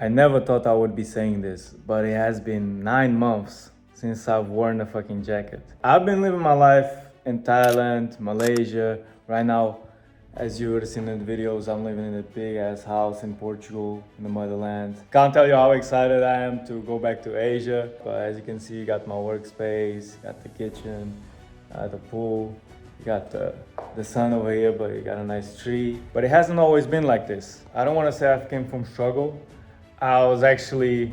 I never thought I would be saying this, but it has been 9 months since I've worn a fucking jacket. I've been living my life in Thailand, Malaysia. Right now, as you would have seen in the videos, I'm living in a big ass house in Portugal, in the motherland. Can't tell you how excited I am to go back to Asia, but as you can see, you got my workspace, you got the kitchen, the pool. You got the sun over here, but you got a nice tree. But it hasn't always been like this. I don't want to say I came from struggle. I was actually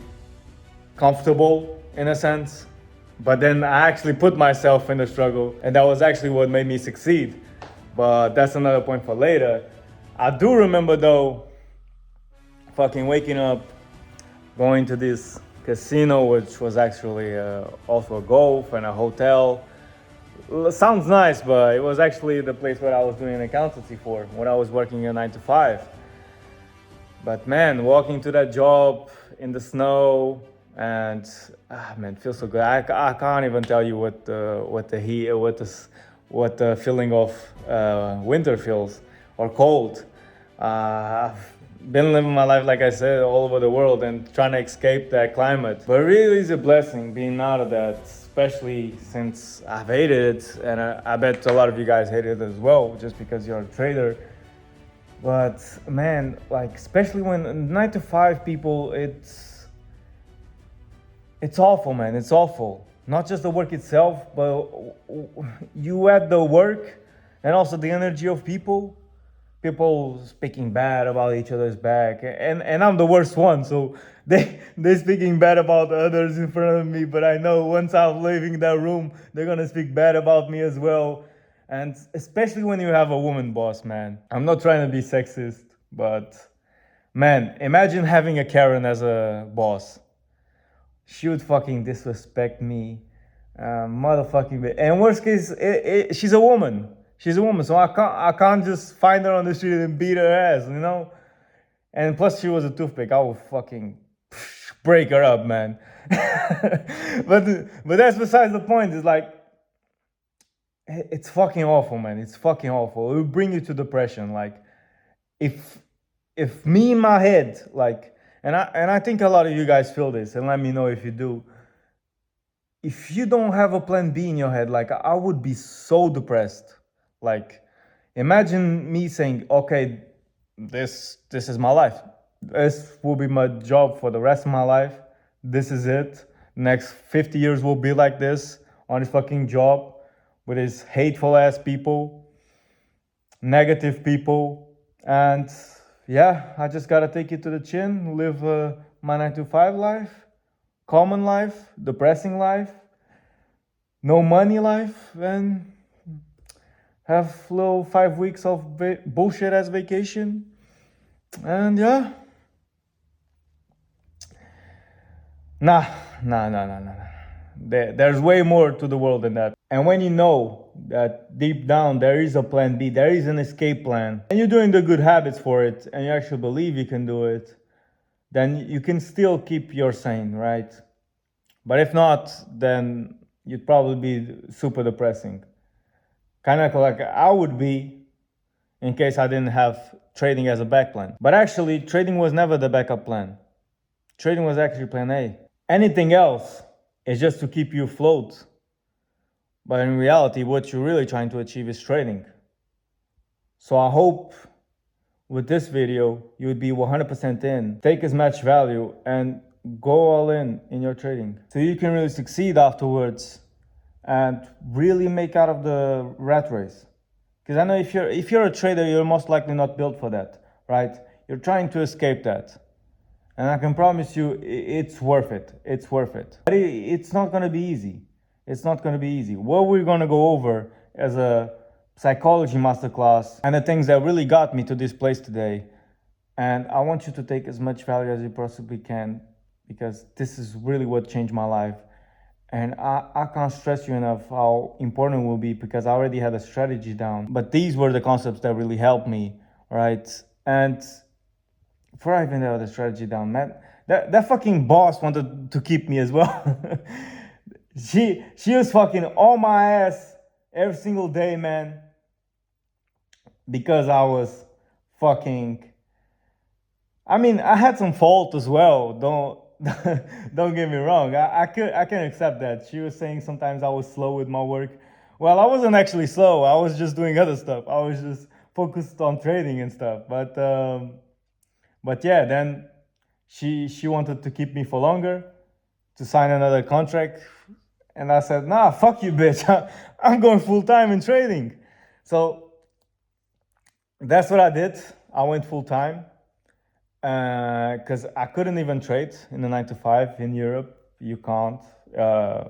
comfortable in a sense, but then I actually put myself in the struggle, and that was actually what made me succeed. But that's another point for later. I do remember though, fucking waking up, going to this casino, which was actually also a golf and a hotel. Sounds nice, but it was actually the place where I was doing accountancy for when I was working a 9 to 5. But man, walking to that job in the snow and man, it feels so good. I can't even tell you what the heat, what the feeling of winter feels or cold. I've been living my life, like I said, all over the world and trying to escape that climate. But it really is a blessing being out of that, especially since I've hated it, and I bet a lot of you guys hate it as well, just because you're a trader. But man, like especially when 9 to 5 people, it's awful, man. It's awful. Not just the work itself, but you add the work and also the energy of people. People speaking bad about each other's back, and I'm the worst one. So they speaking bad about others in front of me. But I know once I'm leaving that room, they're gonna speak bad about me as well. And especially when you have a woman boss, man. I'm not trying to be sexist, but man, imagine having a Karen as a boss. She would fucking disrespect me, motherfucking. And worst case, she's a woman. She's a woman, so I can't just find her on the street and beat her ass, you know. And plus, she was a toothpick. I would fucking break her up, man. but that's besides the point. It's like it's fucking awful, man. It's fucking awful. It will bring you to depression. Like if me in my head, like, and I think a lot of you guys feel this, and let me know if you do. If you don't have a plan B in your head, like I would be so depressed. Like, imagine me saying, okay, this is my life. This will be my job for the rest of my life. This is it. Next 50 years will be like this on this fucking job with these hateful ass people, negative people, and yeah, I just gotta take it to the chin, live my 9 to 5 life, common life, depressing life, no money life, and have little 5 weeks of bullshit ass vacation. And yeah, nah. There's way more to the world than that. And when you know that deep down there is a plan B, there is an escape plan, and you're doing the good habits for it, and you actually believe you can do it, then you can still keep your sane, right? But if not, then you'd probably be super depressing. Kind of like I would be in case I didn't have trading as a back plan. But actually, trading was never the backup plan. Trading was actually plan A. Anything else is just to keep you afloat. But in reality, what you're really trying to achieve is trading. So I hope with this video, you would be 100% in, take as much value, and go all in your trading. So you can really succeed afterwards and really make out of the rat race. Because I know if you're a trader, you're most likely not built for that, right? You're trying to escape that. And I can promise you, it's worth it. It's worth it. But it's not going to be easy. It's not going to be easy. What we're going to go over as a psychology masterclass and the things that really got me to this place today. And I want you to take as much value as you possibly can, because this is really what changed my life. And I can't stress you enough how important it will be, because I already had a strategy down. But these were the concepts that really helped me, right? And before I even had the strategy down, man, that fucking boss wanted to keep me as well. she was fucking on my ass every single day, man, because I was fucking I mean, I had some fault as well. Don't don't get me wrong. I can accept that. She was saying sometimes I was slow with my work. Well, I wasn't actually slow. I was just doing other stuff. I was just focused on trading and stuff. But yeah, then she wanted to keep me for longer to sign another contract, and I said, "Nah, fuck you, bitch. I'm going full time in trading." So that's what I did. I went full time because I couldn't even trade in the 9 to 5 in Europe. You can't, uh,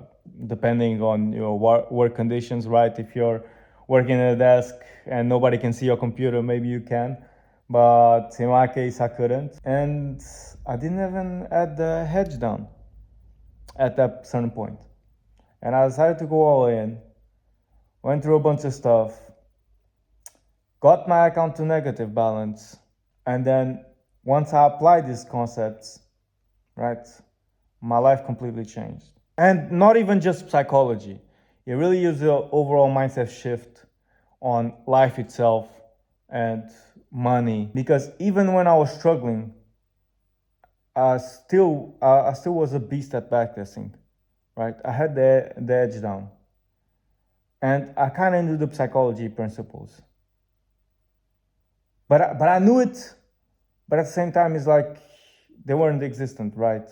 depending on your work conditions, right? If you're working at a desk and nobody can see your computer, maybe you can. But in my case, I couldn't. And I didn't even add the hedge down at that certain point. And I decided to go all in, went through a bunch of stuff, got my account to negative balance. And then once I applied these concepts, right, my life completely changed. And not even just psychology. It really is the overall mindset shift on life itself and money. Because even when I was struggling, I still was a beast at backtesting, right? I had the edge down, and I kind of knew the psychology principles, but I knew it. But at the same time, it's like they weren't existent, right?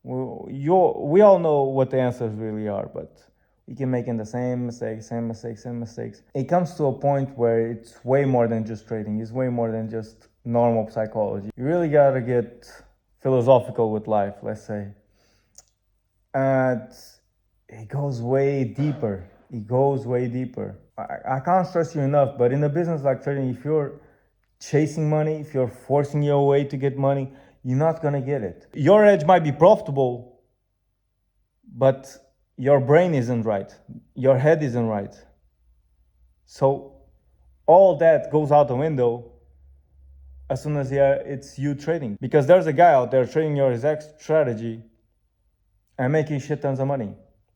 We all know what the answers really are, but we keep making the same mistakes, same mistakes, same mistakes. It comes to a point where it's way more than just trading. It's way more than just normal psychology. You really gotta get philosophical with life, let's say. And it goes way deeper. It goes way deeper. I can't stress you enough, but in a business like trading, if you're chasing money, if you're forcing your way to get money, you're not gonna get it. Your edge might be profitable, but your brain isn't right. Your head isn't right. So all that goes out the window as soon as it's you trading. Because there's a guy out there trading your exact strategy and making shit tons of money,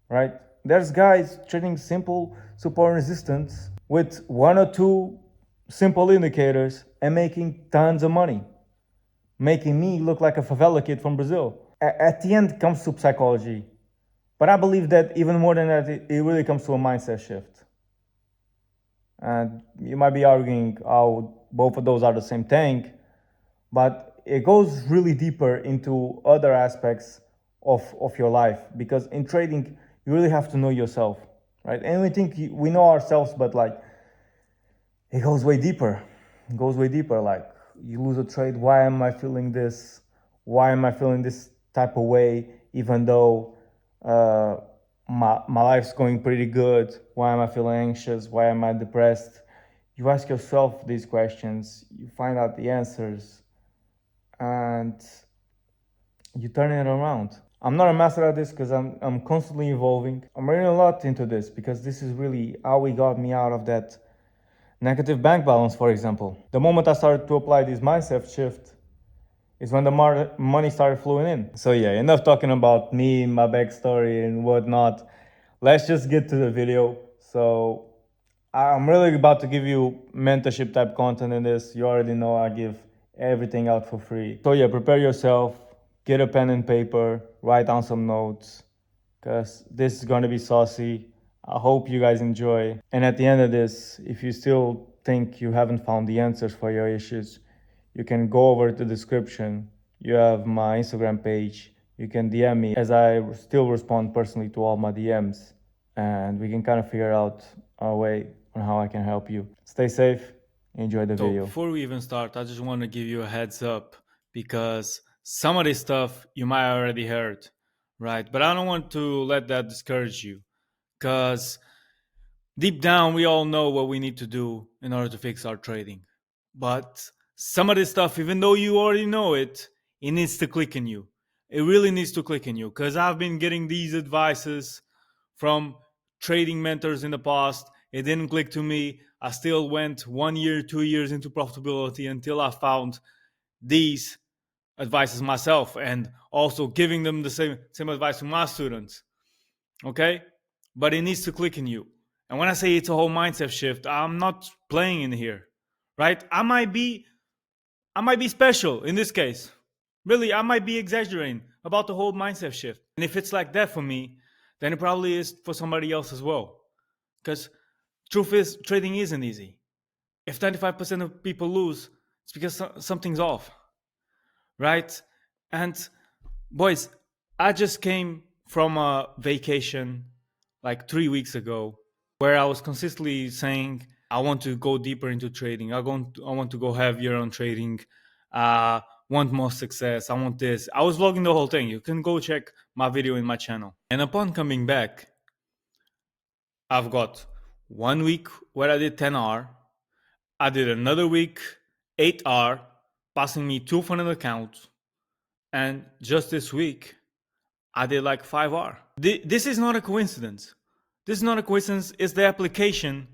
right? There's guys trading simple support resistance with one or two simple indicators and making tons of money, making me look like a favela kid from Brazil. At the end, it comes to psychology. But I believe that even more than that, it really comes to a mindset shift. And you might be arguing how both of those are the same thing, but it goes really deeper into other aspects of your life, because in trading you really have to know yourself, right? And we think we know ourselves, but like it goes way deeper. It goes way deeper. Like you lose a trade, why am I feeling this? Why am I feeling this type of way, even though uh, my life's going pretty good? Why am I feeling anxious? Why am I depressed? You ask yourself these questions, you find out the answers, and you turn it around. I'm not a master at this because I'm constantly evolving. I'm learning a lot into this because this is really how it got me out of that negative bank balance, for example. The moment I started to apply this mindset shift is when the money started flowing in. So yeah, enough talking about me, my backstory and whatnot. Let's just get to the video. So I'm really about to give you mentorship type content in this. You already know I give everything out for free. So yeah, prepare yourself, get a pen and paper, write down some notes, because this is going to be saucy. I hope you guys enjoy. And at the end of this, if you still think you haven't found the answers for your issues, you can go over to the description. You have my Instagram page. You can DM me, as I still respond personally to all my DMs. And we can kind of figure out our way on how I can help you. Stay safe. Enjoy the video. Before we even start, I just want to give you a heads up because some of this stuff you might already heard, right? But I don't want to let that discourage you because deep down we all know what we need to do in order to fix our trading. But some of this stuff, even though you already know it, it needs to click in you. It really needs to click in you because I've been getting these advices from trading mentors in the past. It didn't click to me. I still went 1 year, 2 years into profitability until I found these advices myself and also giving them the same advice to my students. Okay? But it needs to click in you. And when I say it's a whole mindset shift, I'm not playing in here, right? I might be I might be special in this case. Really, I might be exaggerating about the whole mindset shift. And if it's like that for me, then it probably is for somebody else as well. Because truth is, trading isn't easy. If 95% of people lose, it's because something's off, right? And boys, I just came from a vacation like 3 weeks ago where I was consistently saying I want to go deeper into trading. I want to go heavier on trading. Uh, want more success. I want this. I was vlogging the whole thing. You can go check my video in my channel. And upon coming back, I've got 1 week where I did 10R. I did another week 8R, passing me 200 accounts. And just this week, I did like 5R. This is not a coincidence. This is not a coincidence. It's the application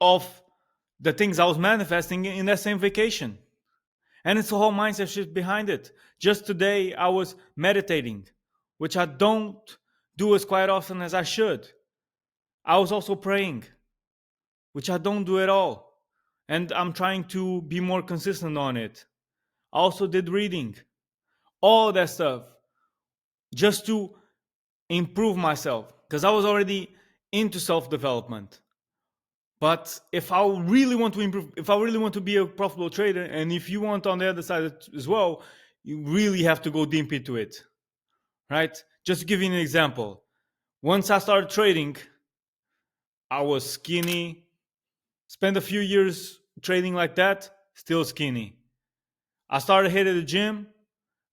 of the things I was manifesting in that same vacation. And it's a whole mindset shift behind it. Just today, I was meditating, which I don't do as quite often as I should. I was also praying, which I don't do at all. And I'm trying to be more consistent on it. I also did reading, all that stuff, just to improve myself, because I was already into self development. But if I really want to improve, if I really want to be a profitable trader, and if you want on the other side as well, you really have to go deep into it, right? Just to give you an example, once I started trading, I was skinny, spent a few years trading like that, still skinny. I started hitting the gym,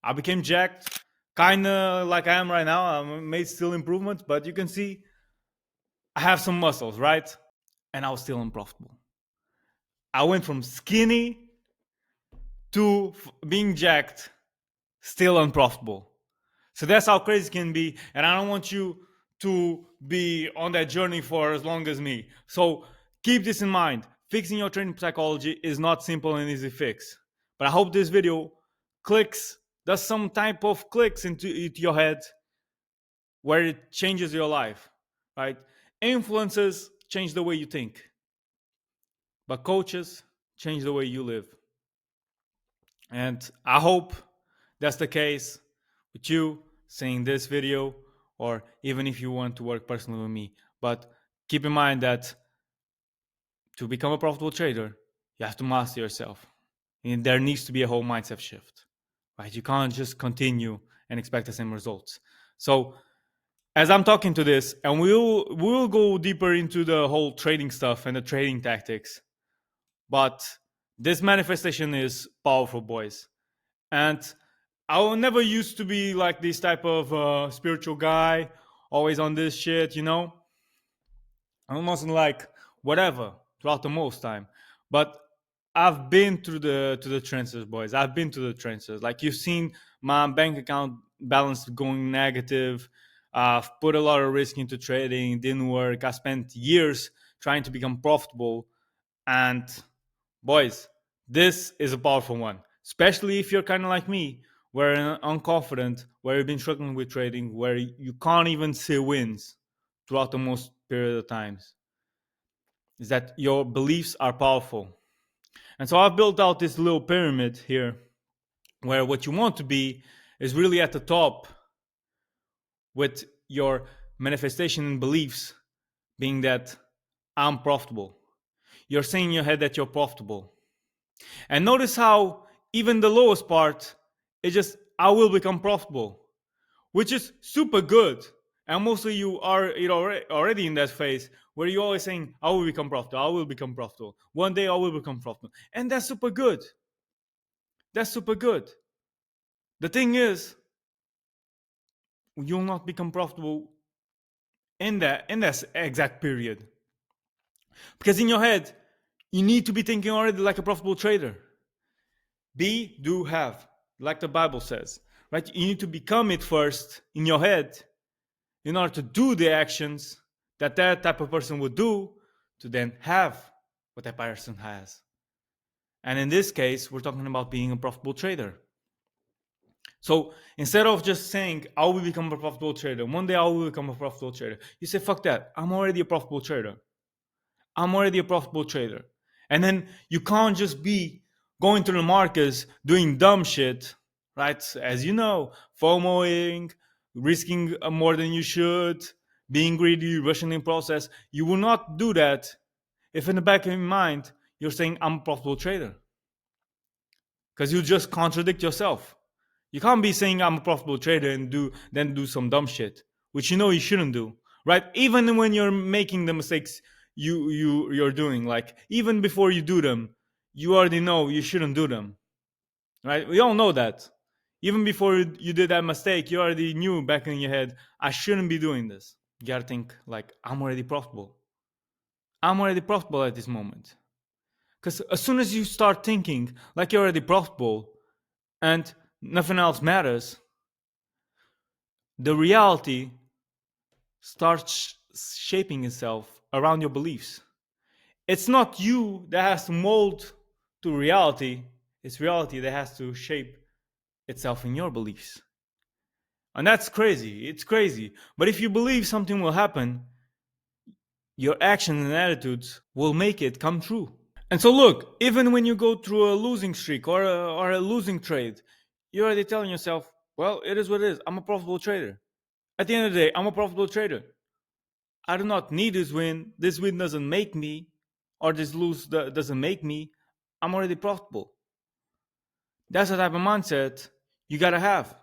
I became jacked, kind of like I am right now. I made still improvements, but you can see I have some muscles, right? And I was still unprofitable. I went from skinny to being jacked, still unprofitable. So that's how crazy it can be. And I don't want you to be on that journey for as long as me. So keep this in mind. Fixing your trading psychology is not simple and easy fix. But I hope this video does some type of clicks into your head where it changes your life, right? Influences change the way you think, but coaches change the way you live. And I hope that's the case with you seeing this video, or even if you want to work personally with me. But keep in mind that to become a profitable trader, you have to master yourself. And there needs to be a whole mindset shift, right? You can't just continue and expect the same results. So as I'm talking to this, and we'll go deeper into the whole trading stuff and the trading tactics, but this manifestation is powerful, boys. And I never used to be like this type of spiritual guy, always on this shit, you know. I wasn't like whatever throughout the most time, but I've been through the trenches, boys. I've been to the trenches. Like you've seen my bank account balance going negative. I've put a lot of risk into trading. It didn't work. I spent years trying to become profitable, and boys, this is a powerful one, especially if you're kind of like me, where you're unconfident, where you've been struggling with trading, where you can't even see wins throughout the most period of times. Is that your beliefs are powerful. And so I've built out this little pyramid here where what you want to be is really at the top, with your manifestation and beliefs being that I'm profitable. You're saying in your head that you're profitable. And notice how even the lowest part is just I will become profitable, which is super good. And mostly you are already in that phase where you're always saying I will become profitable, I will become profitable. One day I will become profitable. And that's super good. That's super good. The thing is, you'll not become profitable in that exact period. Because in your head, you need to be thinking already like a profitable trader. Be, do, have, like the Bible says, right? You need to become it first in your head in order to do the actions that type of person would do to then have what that person has. And in this case, we're talking about being a profitable trader. So instead of just saying, I will become a profitable trader, one day I will become a profitable trader, you say, fuck that, I'm already a profitable trader. I'm already a profitable trader. And then you can't just be going to the markets, doing dumb shit, right? As you know, FOMOing, risking more than you should, being greedy, rushing the process. You will not do that if in the back of your mind you're saying I'm a profitable trader, because you just contradict yourself. You can't be saying I'm a profitable trader and do some dumb shit, which you know you shouldn't do, right? Even when you're making the mistakes you're doing, like even before you do them, you already know you shouldn't do them, right? We all know that. Even before you did that mistake, you already knew back in your head, I shouldn't be doing this. You gotta think like I'm already profitable. I'm already profitable at this moment. Because as soon as you start thinking like you're already profitable and nothing else matters, the reality starts shaping itself around your beliefs. It's not you that has to mold to reality, it's reality that has to shape itself in your beliefs. And that's crazy. It's crazy. But if you believe something will happen, your actions and attitudes will make it come true. And so, look, even when you go through a losing streak or a losing trade, you're already telling yourself, well, it is what it is. I'm a profitable trader. At the end of the day, I'm a profitable trader. I do not need this win. This win doesn't make me, or this lose doesn't make me. I'm already profitable. That's the type of mindset you gotta have.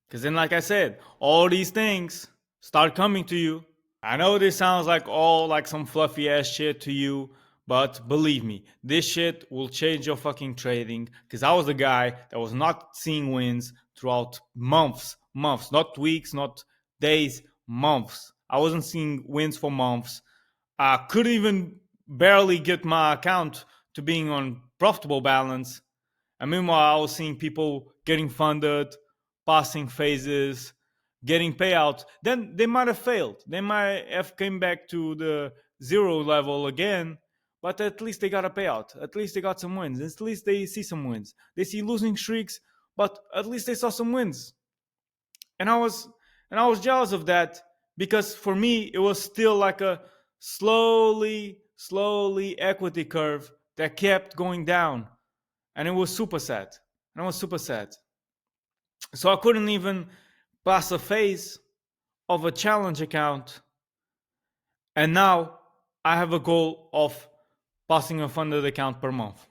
Because then, like I said, all these things start coming to you. I know this sounds like all like some fluffy ass shit to you, but believe me, this shit will change your fucking trading. Because I was the guy that was not seeing wins throughout months, not weeks, not days, months. I wasn't seeing wins for months. I couldn't even barely get my account to being on profitable balance. And meanwhile, I was seeing people getting funded, passing phases, getting payout. Then they might have failed. They might have came back to the zero level again, but at least they got a payout. At least they got some wins. At least they see some wins. They see losing streaks, but at least they saw some wins. And I was jealous of that because for me it was still like a slowly equity curve that kept going down, and it was super sad. And I was super sad. So I couldn't even pass a phase of a challenge account. And now I have a goal of passing a funded account per month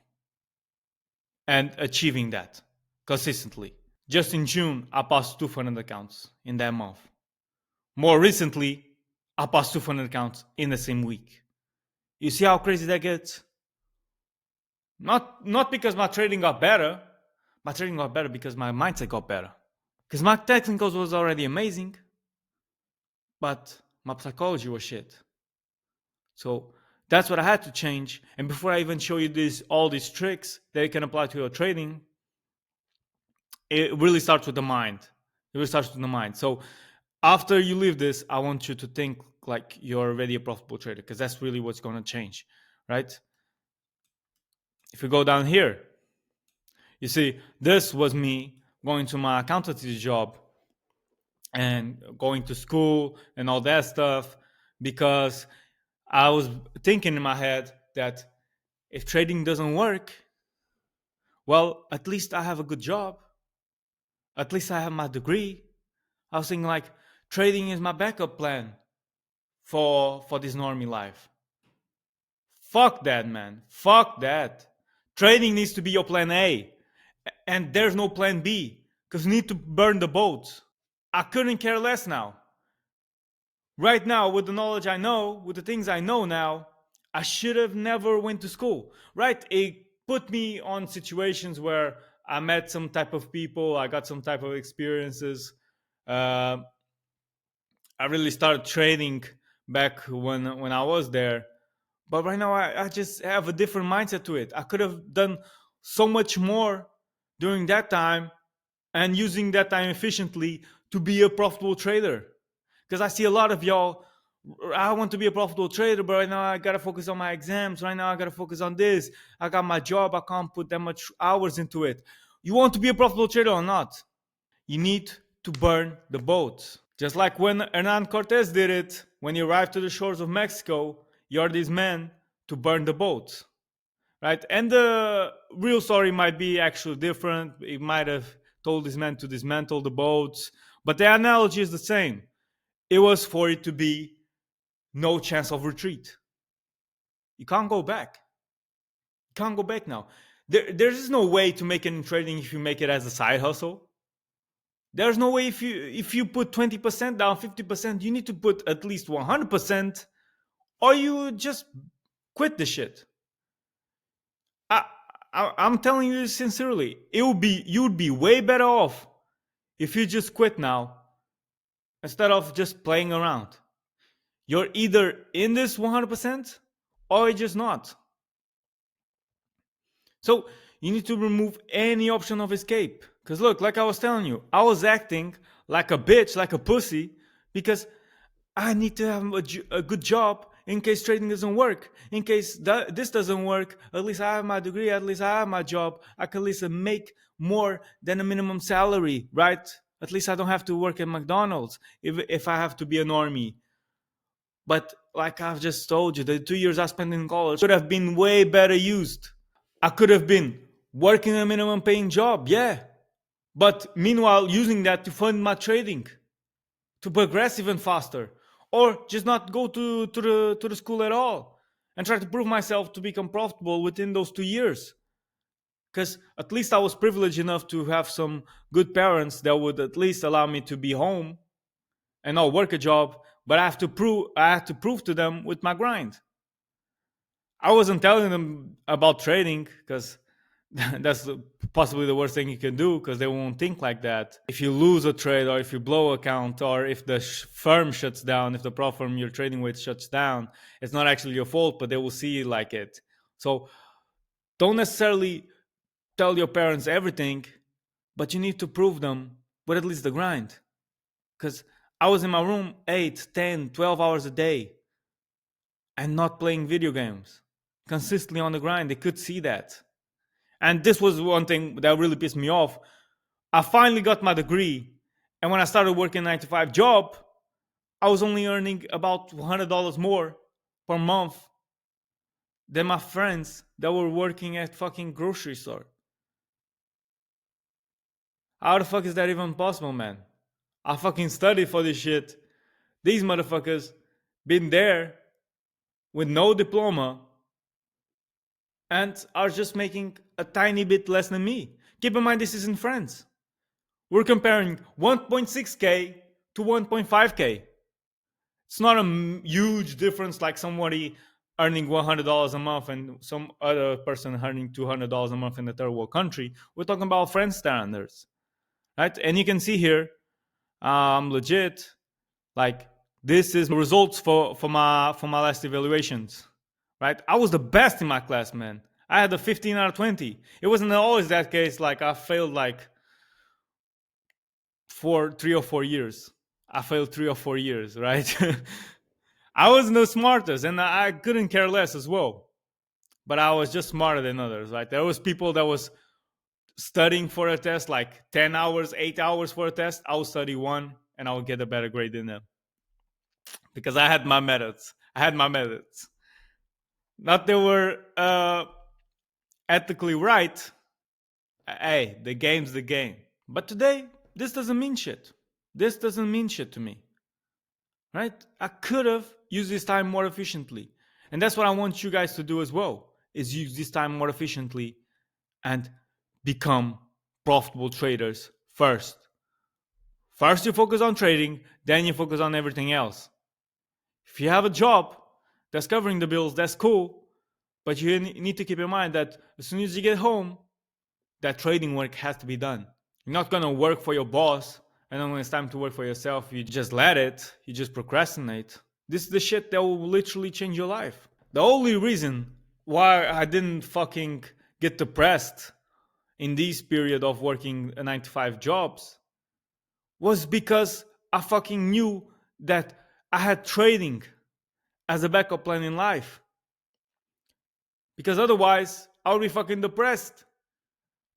and achieving that consistently. Just in June, I passed 2 funded accounts in that month. More recently, I passed 2 funded accounts in the same week. You see how crazy that gets? Not because my trading got better. My trading got better because my mindset got better. Because my technicals was already amazing, but my psychology was shit. So that's what I had to change. And before I even show you all these tricks that you can apply to your trading, it really starts with the mind. It really starts with the mind. So after you leave this, I want you to think like you're already a profitable trader, because that's really what's going to change, right? If you go down here, you see, this was me going to my accountancy job and going to school and all that stuff, because I was thinking in my head that if trading doesn't work, well, at least I have a good job. At least I have my degree. I was thinking like trading is my backup plan for this normie life. Fuck that, man. Fuck that. Trading needs to be your plan A. And there's no plan B, because you need to burn the boats. I couldn't care less now. Right now, with the knowledge I know, with the things I know now, I should have never went to school, right? It put me on situations where I met some type of people, I got some type of experiences. Uh, I really started trading back when I was there. But right now, I just have a different mindset to it. I could have done so much more during that time and using that time efficiently to be a profitable trader. Because I see a lot of y'all, I want to be a profitable trader, but right now I gotta focus on my exams. Right now I gotta focus on this. I got my job. I can't put that much hours into it. You want to be a profitable trader or not? You need to burn the boat. Just like when Hernan Cortez did it, when he arrived to the shores of Mexico, you are these men to burn the boat. right? And the real story might be actually different. It might have told this man to dismantle the boats, but the analogy is the same. It was for it to be no chance of retreat. You can't go back. You can't go back now. There's no way to make it in trading if you make it as a side hustle. There's no way if you put 20% down, 50%, you need to put at least 100%, or you just quit the shit. I, I'm telling you this sincerely. You'd be way better off if you just quit now instead of just playing around. You're either in this 100% or you're just not. So you need to remove any option of escape. Because look, like I was telling you, I was acting like a bitch, like a pussy, because I need to have a good job in case trading doesn't work. In case this doesn't work, at least I have my degree, at least I have my job. I can at least make more than a minimum salary, right? At least I don't have to work at McDonald's if I have to be a normie. But like I've just told you, the 2 years I spent in college could have been way better used. I could have been working a minimum paying job, yeah. But meanwhile, using that to fund my trading, to progress even faster, or just not go to the school at all and try to prove myself to become profitable within those 2 years. Because at least I was privileged enough to have some good parents that would at least allow me to be home and not work a job. But I had to prove to them with my grind. I wasn't telling them about trading because that's possibly the worst thing you can do because they won't think like that. If you lose a trade or if you blow account or if the firm shuts down, if the prop firm you're trading with shuts down, it's not actually your fault, but they will see it like it. So don't necessarily tell your parents everything, but you need to prove them with at least the grind. Because I was in my room 8, 10, 12 hours a day and not playing video games, consistently on the grind. They could see that. And this was one thing that really pissed me off. I finally got my degree. And when I started working a 9 to 5 job, I was only earning about $100 more per month than my friends that were working at fucking grocery store. How the fuck is that even possible, man? I fucking studied for this shit. These motherfuckers been there with no diploma and are just making a tiny bit less than me. Keep in mind, this is in France. We're comparing 1.6K to 1.5K. It's not a huge difference like somebody earning $100 a month and some other person earning $200 a month in a third world country. We're talking about French standards, right? And you can see here, I'm legit. Like this is the results for my last evaluations, right? I was the best in my class, man. I had a 15 out of 20. It wasn't always that case. Like I failed like for 3 or 4 years. I failed 3 or 4 years, right? I wasn't the smartest and I couldn't care less as well. But I was just smarter than others, right? There was people that was studying for a test like 10 hours, 8 hours for a test. I would study one and I would get a better grade than them. Because I had my methods. I had my methods. Not they were ethically right. Hey, the game's the game. But today, this doesn't mean shit. This doesn't mean shit to me. Right? I could have used this time more efficiently. And that's what I want you guys to do as well, is use this time more efficiently and become profitable traders first. First you focus on trading, then you focus on everything else. If you have a job that's covering the bills, that's cool. But you need to keep in mind that as soon as you get home, that trading work has to be done. You're not going to work for your boss, and then when it's time to work for yourself, you just let it, you just procrastinate. This is the shit that will literally change your life. The only reason why I didn't fucking get depressed in this period of working a 9 to 5 jobs was because I fucking knew that I had trading as a backup plan in life. Because otherwise, I would be fucking depressed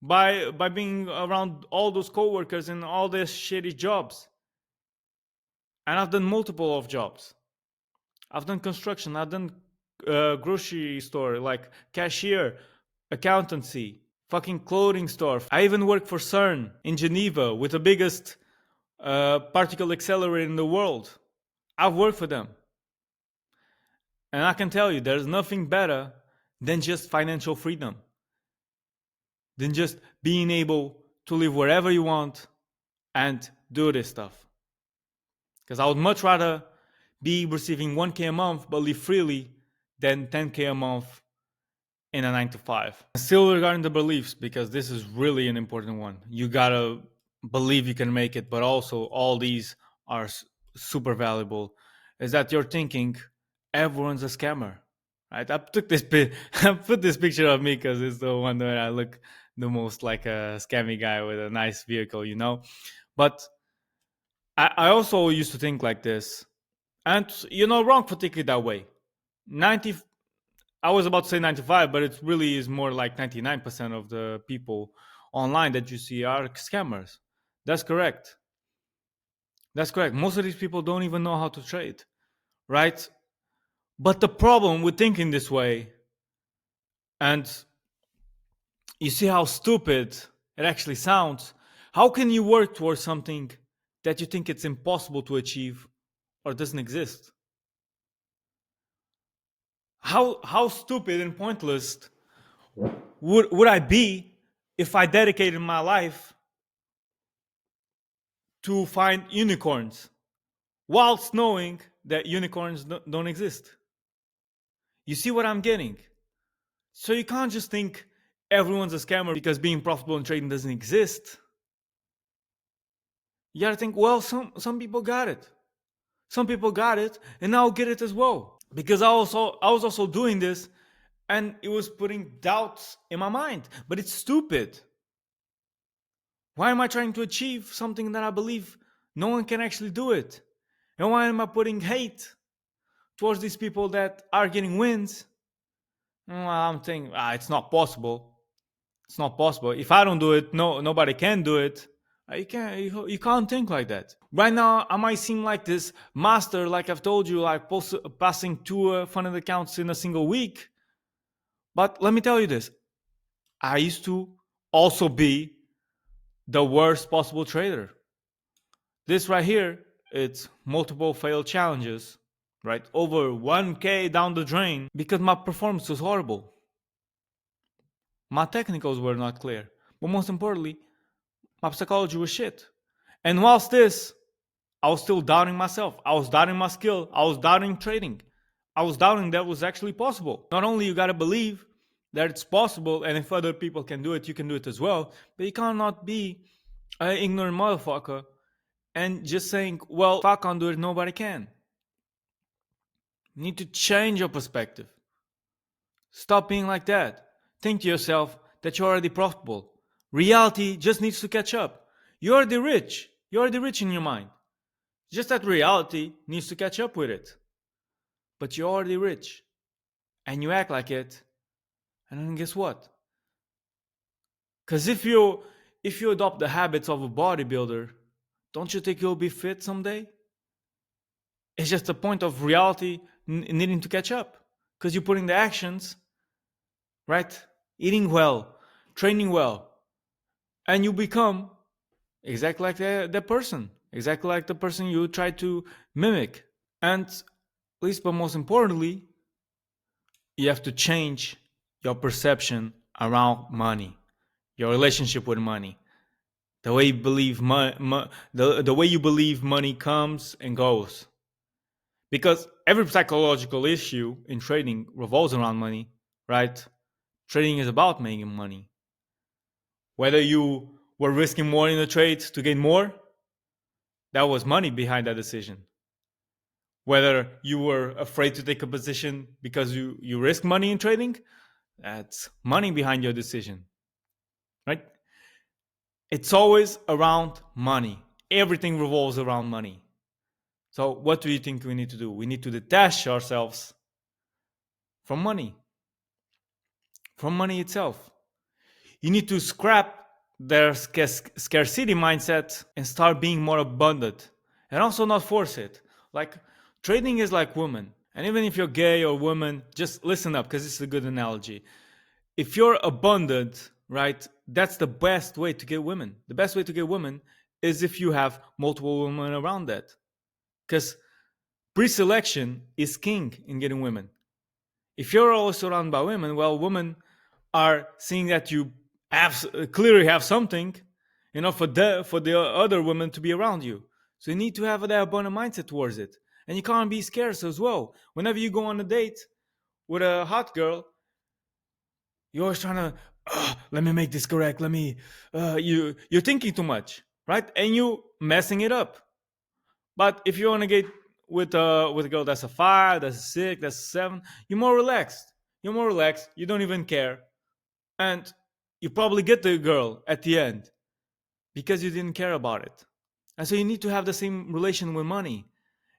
by being around all those coworkers and all these shitty jobs. And I've done multiple of jobs. I've done construction. I've done grocery store, like cashier, accountancy, fucking clothing store. I even work for CERN in Geneva with the biggest particle accelerator in the world. I've worked for them. And I can tell you, there's nothing better than just financial freedom, than just being able to live wherever you want and do this stuff. Because I would much rather be receiving 1K a month but live freely than 10K a month in a 9 to 5. Still regarding the beliefs, because this is really an important one. You gotta believe you can make it, but also all these are super valuable. Is that you're thinking everyone's a scammer, right? I took this I put this picture of me because it's the one where I look the most like a scammy guy with a nice vehicle, you know. But I also used to think like this, and you're not wrong for thinking that way. 90 I was about to say 95, but it really is more like 99% of the people online that you see are scammers. That's correct. That's correct. Most of these people don't even know how to trade, right? But the problem with thinking this way, and you see how stupid it actually sounds, how can you work towards something that you think it's impossible to achieve or doesn't exist? How stupid and pointless would I be if I dedicated my life to find unicorns whilst knowing that unicorns don't exist? You see what I'm getting? So you can't just think everyone's a scammer because being profitable in trading doesn't exist. You gotta think, well, some people got it. Some people got it, and I'll get it as well. Because I was also doing this, and it was putting doubts in my mind. But it's stupid. Why am I trying to achieve something that I believe no one can actually do it? And why am I putting hate towards these people that are getting wins? Well, I'm thinking, it's not possible. It's not possible. If I don't do it, nobody can do it. You can't think like that. Right now, I might seem like this master, like I've told you, like passing two funded accounts in a single week. But let me tell you this: I used to also be the worst possible trader. This right here, it's multiple failed challenges, right? Over 1K down the drain because my performance was horrible. My technicals were not clear. But most importantly, my psychology was shit. And whilst this, I was still doubting myself. I was doubting my skill. I was doubting trading. I was doubting that was actually possible. Not only you gotta believe that it's possible, and if other people can do it, you can do it as well. But you cannot be an ignorant motherfucker and just saying, well, if I can't do it, nobody can. You need to change your perspective. Stop being like that. Think to yourself that you're already profitable. Reality just needs to catch up. You're already rich. You're already rich in your mind. Just that reality needs to catch up with it. But you're already rich. And you act like it. And then guess what? Because if you adopt the habits of a bodybuilder, don't you think you'll be fit someday? It's just a point of reality needing to catch up. Because you're putting the actions, right? Eating well, training well, and you become exactly like that person, exactly like the person you try to mimic. And least but most importantly, you have to change your perception around money, your relationship with money, the way you believe the way you believe money comes and goes. Because every psychological issue in trading revolves around money, right? Trading is about making money. Whether you were risking more in the trade to gain more, that was money behind that decision. Whether you were afraid to take a position because you risk money in trading, that's money behind your decision, right? It's always around money. Everything revolves around money. So what do you think we need to do? We need to detach ourselves from money, itself. You need to scrap their scarcity mindset and start being more abundant, and also not force it. Like, trading is like women, and even if you're gay or woman, just listen up because this is a good analogy. if you're abundant, right, that's the best way to get women. The best way to get women is if you have multiple women around that. Because pre-selection is king in getting women. If you're always surrounded by women, well, women are seeing that you have clearly have something, for the other women to be around you. So you need to have that abundant mindset towards it, and you can't be scarce as well. Whenever you go on a date with a hot girl, you're always trying to, let me make this correct. Let me, you're thinking too much, right? And you messing it up. But if you want to get with a girl that's a 5, that's a 6, that's a 7, you're more relaxed. You're more relaxed. You don't even care, and you probably get the girl at the end because you didn't care about it. And so you need to have the same relation with money,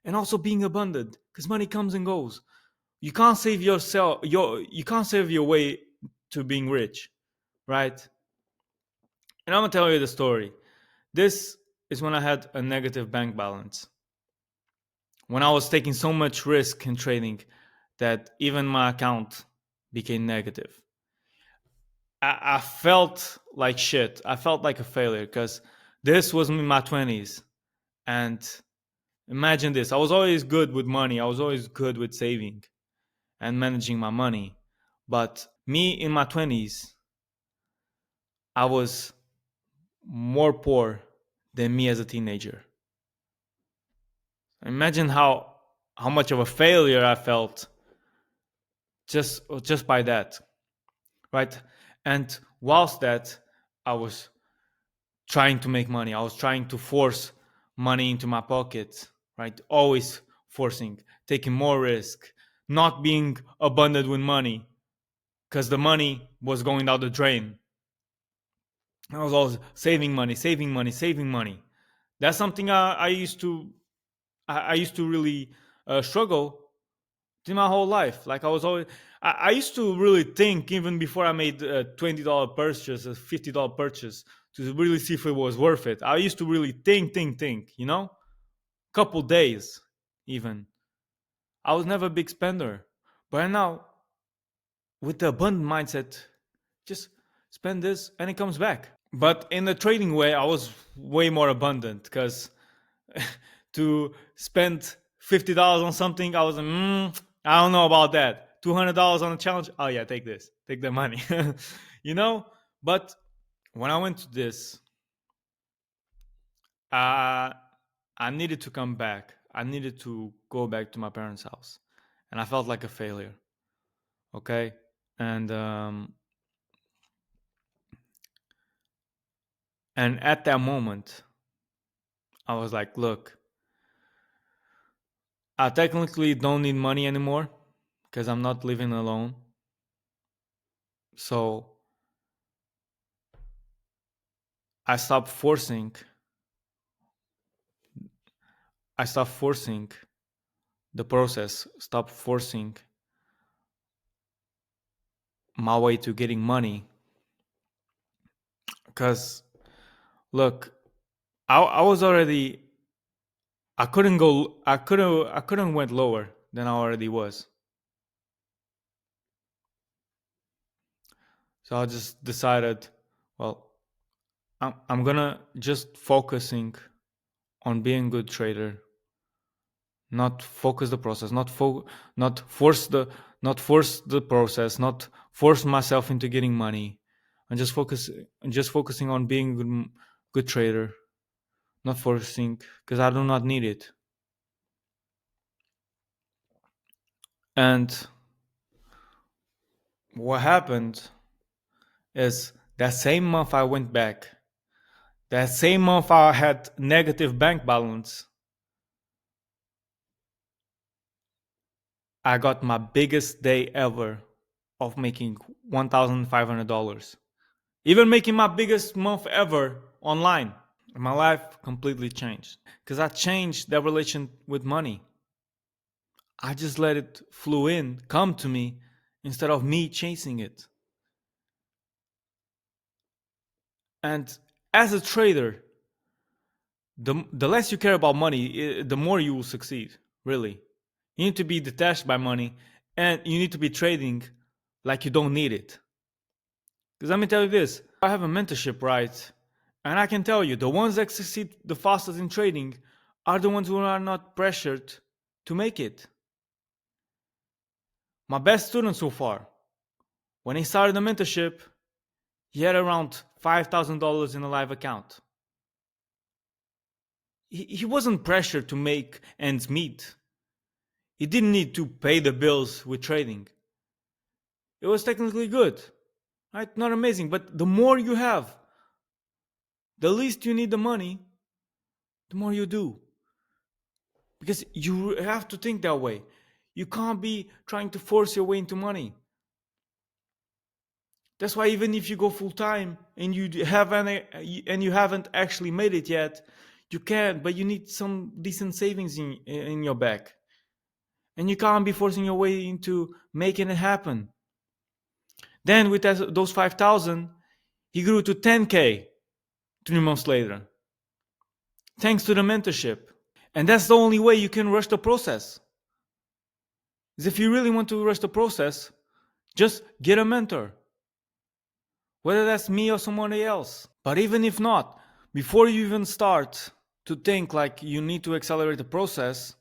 and also being abundant, because money comes and goes. You can't save yourself. You can't save your way to being rich, right? And I'm gonna tell you the story. This is when I had a negative bank balance. When I was taking so much risk in trading that even my account became negative. I felt like shit. I felt like a failure because this was in my 20s. And imagine this, I was always good with money, I was always good with saving and managing my money. But me in my 20s, I was more poor than me as a teenager. Imagine how much of a failure I felt just by that, right? And whilst that, I was trying to make money. I was trying to force money into my pocket, right? Always forcing, taking more risk, not being abundant with money because the money was going down the drain. I was always saving money, saving money, saving money. That's something I used to really struggle in my whole life. Like I used to really think even before I made a $20 purchase, a $50 purchase, to really see if it was worth it. I used to really think, couple days even. I was never a big spender, but now with the abundant mindset, just spend this and it comes back. But in the trading way, I was way more abundant because to spend $50 on something, I was I don't know about that. $200 on a challenge. Oh yeah, take this, take the money, you know. But when I went to this, uh, I needed to come back. I needed to go back to my parents' house, and I felt like a failure. Okay, and and at that moment, I was like, look, I technically don't need money anymore because I'm not living alone. So I stopped forcing. I stopped forcing the process. Stopped forcing my way to getting money. Because look, I was already. I couldn't go. I couldn't went lower than I already was. So I just decided, well, I'm gonna just focusing on being a good trader, not focus the process, not force the not force the process, not force myself into getting money, and just focusing on being a good trader, not forcing because I do not need it. And what happened is that same month I went back. That same month I had negative bank balance. I got my biggest day ever of making $1,500. Even making my biggest month ever online. My life completely changed because I changed that relation with money. I just let it flow in, come to me instead of me chasing it. And as a trader, the less you care about money, the more you will succeed, really. You need to be detached by money and you need to be trading like you don't need it. Because let me tell you this, I have a mentorship, right? And I can tell you, the ones that succeed the fastest in trading are the ones who are not pressured to make it. My best student so far, when he started the mentorship, he had around $5,000 in a live account. He wasn't pressured to make ends meet. He didn't need to pay the bills with trading. It was technically good, right? Not amazing, but the more you have, the least you need the money, the more you do. Because you have to think that way. You can't be trying to force your way into money. That's why even if you go full time and you haven't actually made it yet, you can, but you need some decent savings in your back. And you can't be forcing your way into making it happen. Then with those 5,000, he grew to 10K 3 months later, thanks to the mentorship. And that's the only way you can rush the process. Is if you really want to rush the process, just get a mentor. Whether that's me or somebody else. But even if not, before you even start to think like you need to accelerate the process,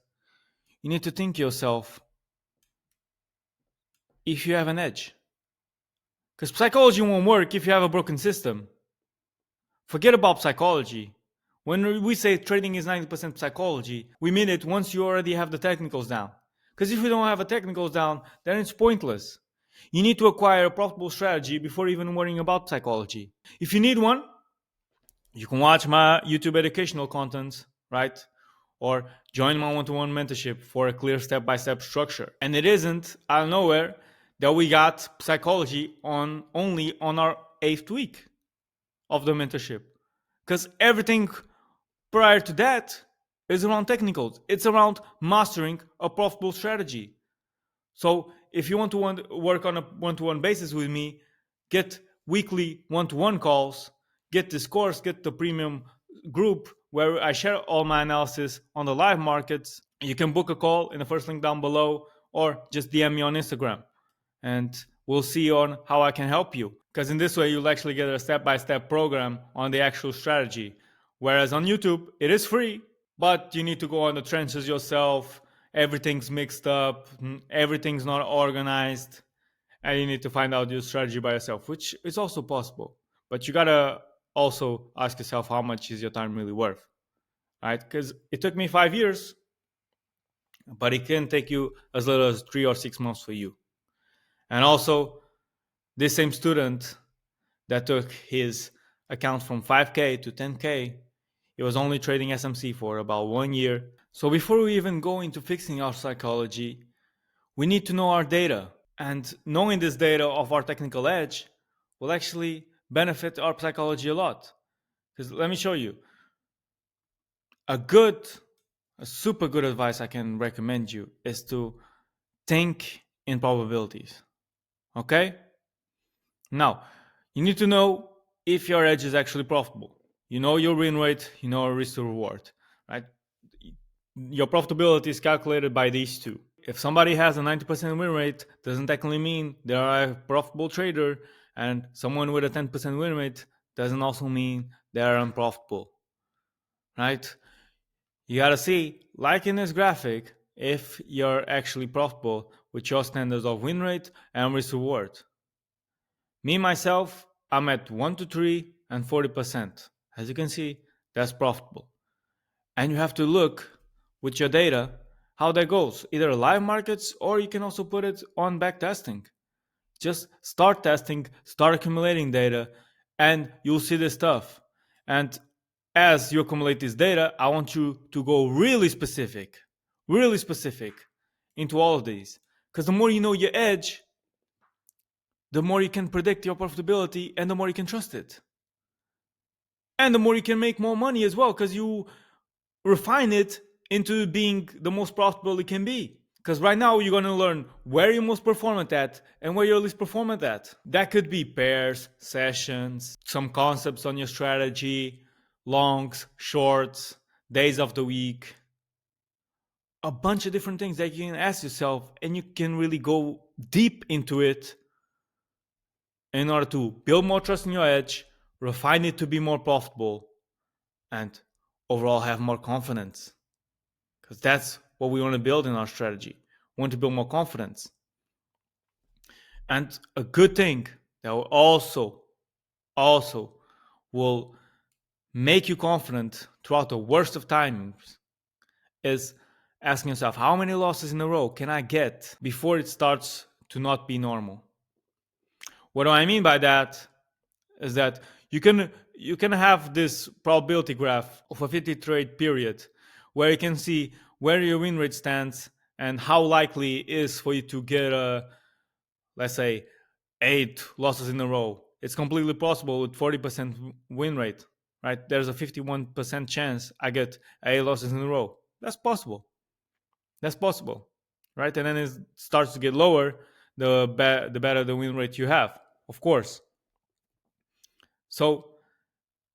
you need to think yourself if you have an edge. Because psychology won't work if you have a broken system. Forget about psychology. When we say trading is 90% psychology, we mean it once you already have the technicals down. Because if you don't have the technicals down, then it's pointless. You need to acquire a profitable strategy before even worrying about psychology. If you need one, you can watch my YouTube educational content, right? Or join my one-to-one mentorship for a clear step-by-step structure. And it isn't out of nowhere that we got psychology only on our 8th week of the mentorship. Because everything prior to that is around technicals. It's around mastering a profitable strategy. So if you want to work on a one-to-one basis with me, get weekly one-to-one calls, get this course, get the premium group where I share all my analysis on the live markets. You can book a call in the first link down below or just DM me on Instagram and we'll see on how I can help you. Because in this way, you'll actually get a step-by-step program on the actual strategy. Whereas on YouTube, it is free, but you need to go on the trenches yourself. Everything's mixed up, everything's not organized, and you need to find out your strategy by yourself, which is also possible. But you gotta also ask yourself, how much is your time really worth, right? Because it took me 5 years, but it can take you as little as 3 or 6 months for you. And also, this same student that took his account from 5K to 10K, he was only trading SMC for about 1 year. So before we even go into fixing our psychology, we need to know our data. And knowing this data of our technical edge will actually benefit our psychology a lot. Because let me show you. A super good advice I can recommend you is to think in probabilities. Okay? Now, you need to know if your edge is actually profitable. You know your win rate, you know your risk to reward, right? Your profitability is calculated by these two. If somebody has a 90% win rate, doesn't technically mean they are a profitable trader, and someone with a 10% win rate doesn't also mean they are unprofitable, right? You gotta see, like in this graphic, if you're actually profitable with your standards of win rate and risk reward. Me, myself, I'm at 1 to 3 and 40%. As you can see, that's profitable. And you have to look with your data how that goes, either live markets or you can also put it on back testing. Just start testing, start accumulating data, and you'll see this stuff. And as you accumulate this data, I want you to go really specific into all of these. Because the more you know your edge, the more you can predict your profitability and the more you can trust it. And the more you can make more money as well, because you refine it into being the most profitable it can be. Because right now you're going to learn where you're most performant at and where you're least performant at. That could be pairs, sessions, some concepts on your strategy, longs, shorts, days of the week, a bunch of different things that you can ask yourself and you can really go deep into it in order to build more trust in your edge, refine it to be more profitable, and overall have more confidence. Because that's what we want to build in our strategy. We want to build more confidence. And a good thing that will also will make you confident throughout the worst of times is asking yourself, how many losses in a row can I get before it starts to not be normal? What do I mean by that is that you can have this probability graph of a 50 trade period where you can see where your win rate stands and how likely it is for you to get a, let's say, 8 losses in a row. It's completely possible with 40% win rate, right? There's a 51% chance I get 8 losses in a row. That's possible. That's possible, right? And then it starts to get lower the better the win rate you have, of course. So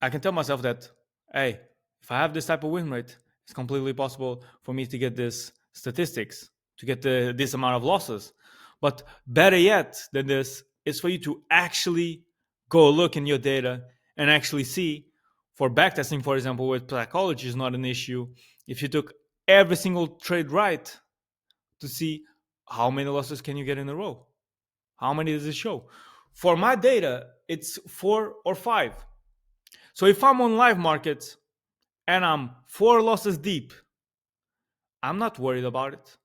I can tell myself that, hey, if I have this type of win rate, it's completely possible for me to get this statistics, to get this amount of losses. But better yet than this is for you to actually go look in your data and actually see. For backtesting, for example, with psychology is not an issue. If you took every single trade right, to see how many losses can you get in a row. How many does it show? For my data, it's 4 or 5. So if I'm on live markets and I'm 4 losses deep, I'm not worried about it.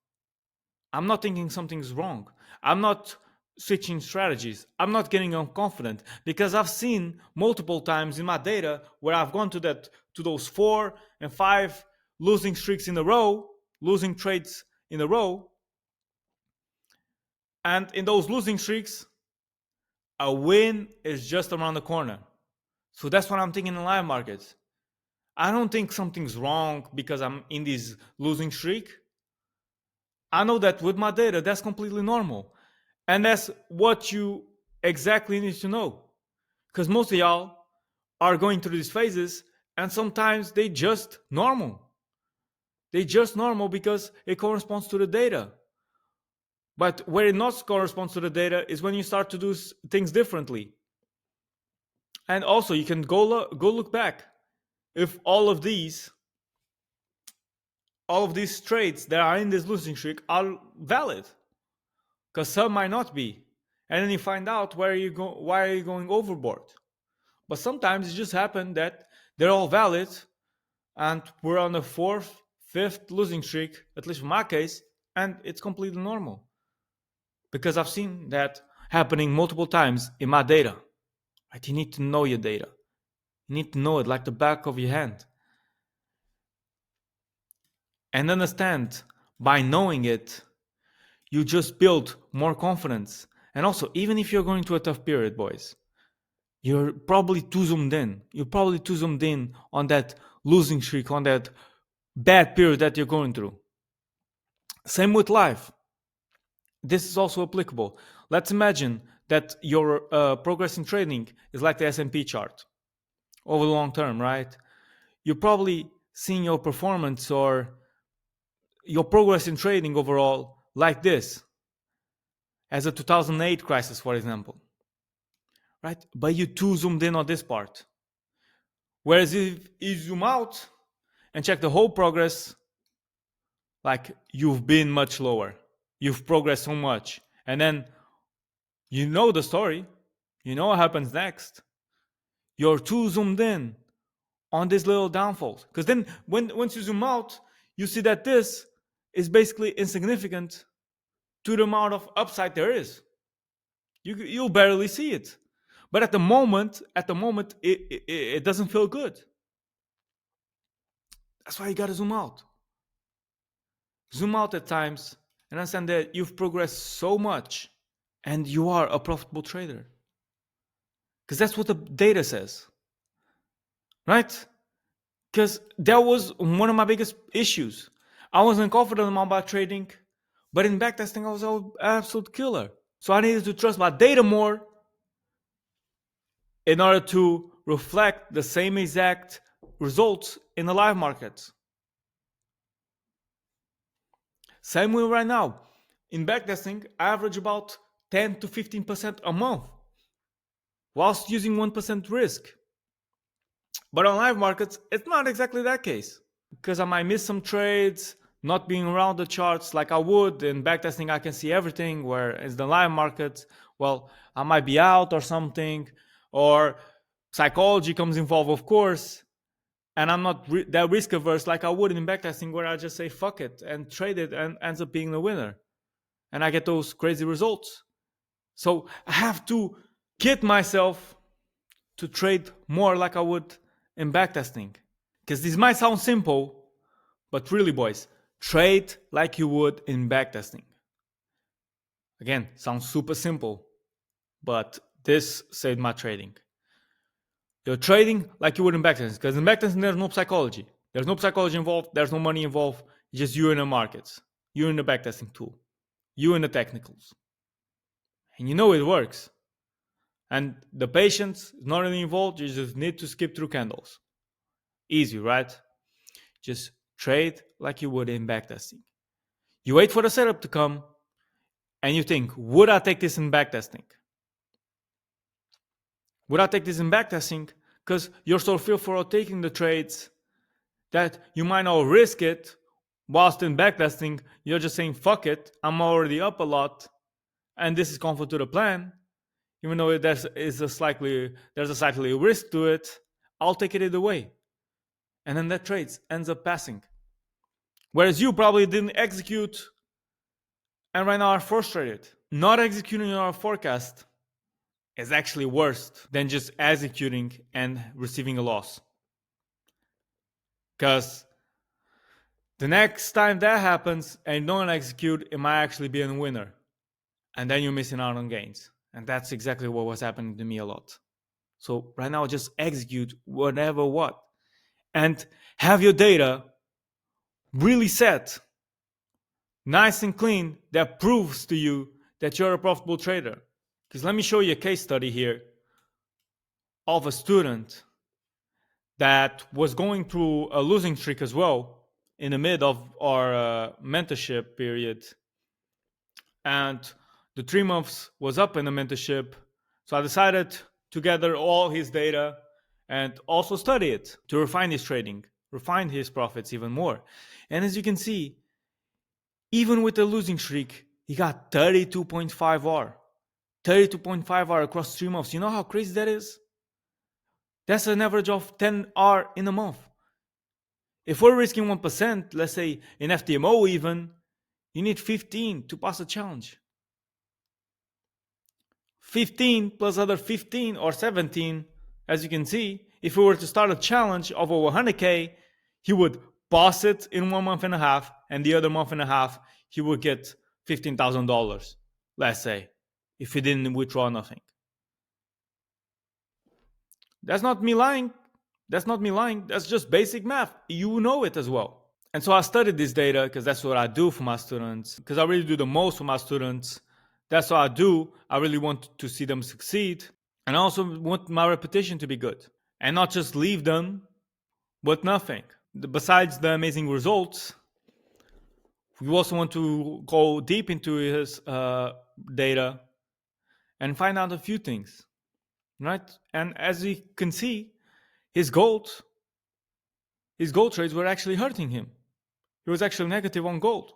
I'm not thinking something's wrong. I'm not switching strategies. I'm not getting unconfident because I've seen multiple times in my data where I've gone to those 4 and 5 losing streaks in a row, losing trades in a row. And in those losing streaks, a win is just around the corner. So that's what I'm thinking in live markets. I don't think something's wrong because I'm in this losing streak. I know that with my data, that's completely normal. And that's what you exactly need to know. Because most of y'all are going through these phases and sometimes they just normal. They just normal because it corresponds to the data. But where it not corresponds to the data is when you start to do things differently. And also, you can go look back. If all of these trades that are in this losing streak are valid, because some might not be, and then you find out why are you going overboard. But sometimes it just happens that they're all valid, and we're on the fourth, fifth losing streak, at least in my case, and it's completely normal because I've seen that happening multiple times in my data. Right? You need to know your data. You need to know it like the back of your hand. And understand, by knowing it, you just build more confidence. And also, even if you're going through a tough period, boys, you're probably too zoomed in. You're probably too zoomed in on that losing streak, on that bad period that you're going through. Same with life. This is also applicable. Let's imagine that your progress in trading is like the S&P chart over the long term, right? You're probably seeing your performance or your progress in trading overall like this, as a 2008 crisis, for example, right? But you too zoomed in on this part. Whereas if you zoom out and check the whole progress, like you've been much lower, you've progressed so much, and then you know the story, you know what happens next. You're too zoomed in on these little downfalls, because then once you zoom out, you see that this is basically insignificant to the amount of upside there is. You'll barely see it, but at the moment, it doesn't feel good. That's why you gotta zoom out. Zoom out at times and understand that you've progressed so much, and you are a profitable trader. Because that's what the data says, right? Because that was one of my biggest issues. I wasn't confident about trading, but in backtesting, I was an absolute killer. So I needed to trust my data more in order to reflect the same exact results in the live markets. Same way right now. In backtesting, I average about 10 to 15% a month. whilst using 1% risk. But on live markets, it's not exactly that case, because I might miss some trades, not being around the charts like I would. In backtesting, I can see everything, whereas the live markets, well, I might be out or something, or psychology comes involved, of course, and I'm not that risk averse like I would in backtesting, where I just say fuck it and trade it and ends up being the winner. And I get those crazy results. So I have to get myself to trade more like I would in backtesting. Because this might sound simple, but really, boys, trade like you would in backtesting. Again, sounds super simple, but this saved my trading. You're trading like you would in backtesting, because in backtesting there's no psychology. There's no psychology involved, there's no money involved, it's just you in the markets, you in the backtesting tool, you in the technicals. And you know it works. And the patience is not really involved, you just need to skip through candles. Easy, right? Just trade like you would in backtesting. You wait for the setup to come and you think, would I take this in backtesting? Would I take this in backtesting? Because you're so fearful of taking the trades that you might not risk it, whilst in backtesting, you're just saying, fuck it, I'm already up a lot, and this is conform to the plan. Even though there's a slightly risk to it, I'll take it either way. And then that trade ends up passing. Whereas you probably didn't execute and right now are frustrated. Not executing your forecast is actually worse than just executing and receiving a loss. Because the next time that happens and you don't execute, it might actually be a winner. And then you're missing out on gains. And that's exactly what was happening to me a lot. So right now, just execute whatever what. And have your data really set, nice and clean, that proves to you that you're a profitable trader. Because let me show you a case study here of a student that was going through a losing streak as well in the mid of our mentorship period. And the 3 months was up in the mentorship. So I decided to gather all his data and also study it to refine his trading, refine his profits even more. And as you can see, even with the losing streak, he got 32.5 R. 32.5 R across 3 months. You know how crazy that is? That's an average of 10 R in a month. If we're risking 1%, let's say in FTMO even, you need 15 to pass a challenge. 15 plus other 15 or 17, as you can see, if we were to start a challenge of over 100K, he would pass it in 1 month and a half, and the other month and a half, he would get $15,000, let's say, if he didn't withdraw nothing. That's not me lying. That's just basic math. You know it as well. And so I studied this data because that's what I do for my students, because I really do the most for my students. That's what I do. I really want to see them succeed. And I also want my reputation to be good and not just leave them with nothing. Besides the amazing results, we also want to go deep into his data and find out a few things, right? And as you can see, his gold trades were actually hurting him. He was actually negative on gold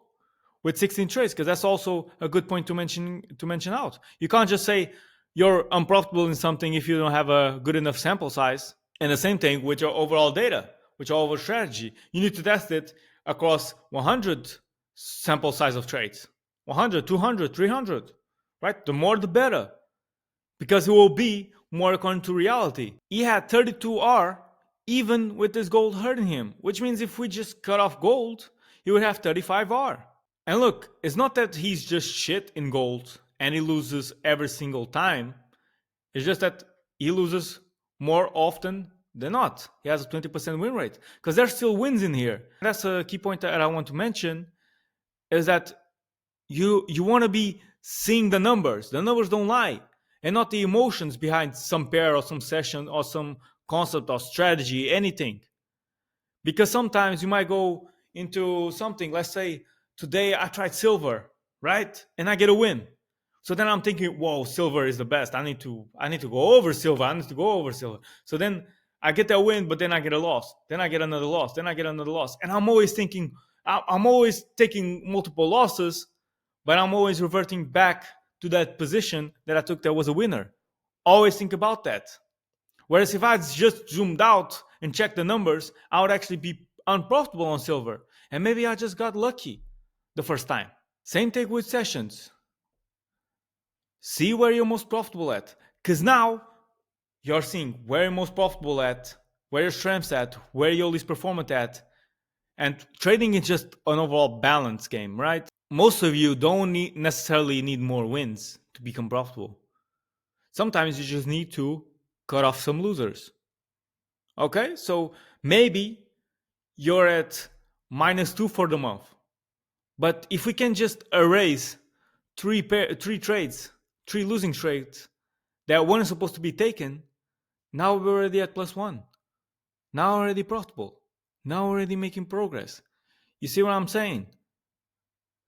with 16 trades, because that's also a good point to mention out. You can't just say you're unprofitable in something if you don't have a good enough sample size. And the same thing with your overall data, with your overall strategy. You need to test it across 100 sample size of trades. 100, 200, 300, right? The more the better, because it will be more according to reality. He had 32R even with this gold hurting him, which means if we just cut off gold, he would have 35R. And look, it's not that he's just shit in gold and he loses every single time. It's just that he loses more often than not. He has a 20% win rate, because there's still wins in here. That's a key point that I want to mention, is that you want to be seeing the numbers. The numbers don't lie, and not the emotions behind some pair or some session or some concept or strategy, anything. Because sometimes you might go into something, let's say today I tried silver, right? And I get a win. So then I'm thinking, whoa, silver is the best. I need to go over silver. I need to go over silver. So then I get that win, but then I get a loss. Then I get another loss. Then I get another loss. And I'm always thinking, I'm always taking multiple losses, but I'm always reverting back to that position that I took that was a winner. Always think about that. Whereas if I just zoomed out and checked the numbers, I would actually be unprofitable on silver. And maybe I just got lucky the first time. Same thing with sessions. See where you're most profitable at. Because now you're seeing where you're most profitable at, where your strengths at, where you're least performant at. And trading is just an overall balance game, right? Most of you don't necessarily need more wins to become profitable. Sometimes you just need to cut off some losers. Okay, so maybe you're at -2 for the month. But if we can just erase three trades, three losing trades that weren't supposed to be taken, now we're already at +1. Now already profitable. Now already making progress. You see what I'm saying?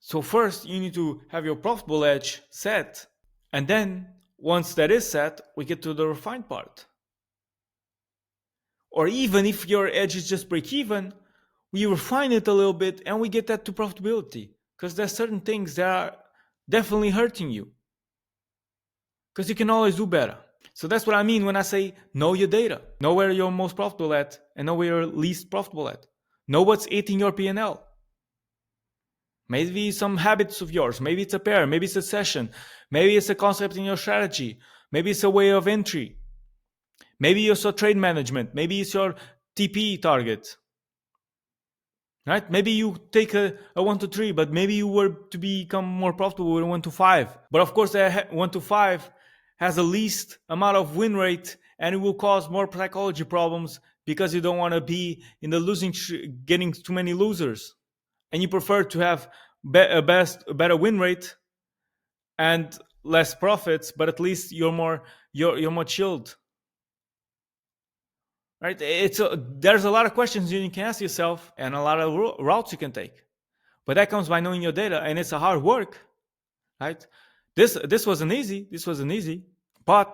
So first you need to have your profitable edge set. And then once that is set, we get to the refined part. Or even if your edge is just break even, we refine it a little bit and we get that to profitability. Because there's certain things that are definitely hurting you. Because you can always do better. So that's what I mean when I say know your data. Know where you're most profitable at and know where you're least profitable at. Know what's eating your P&L. Maybe some habits of yours. Maybe it's a pair. Maybe it's a session. Maybe it's a concept in your strategy. Maybe it's a way of entry. Maybe it's your trade management. Maybe it's your TP target. Right? Maybe you take a 1 to 3, but maybe you were to become more profitable with a 1 to 5. But of course, that 1 to 5 has the least amount of win rate and it will cause more psychology problems because you don't want to be in the losing, getting too many losers. And you prefer to have a better win rate and less profits, but at least you're more chilled. Right? There's a lot of questions you can ask yourself and a lot of routes you can take. But that comes by knowing your data, and it's a hard work, right? This wasn't easy. This wasn't easy, but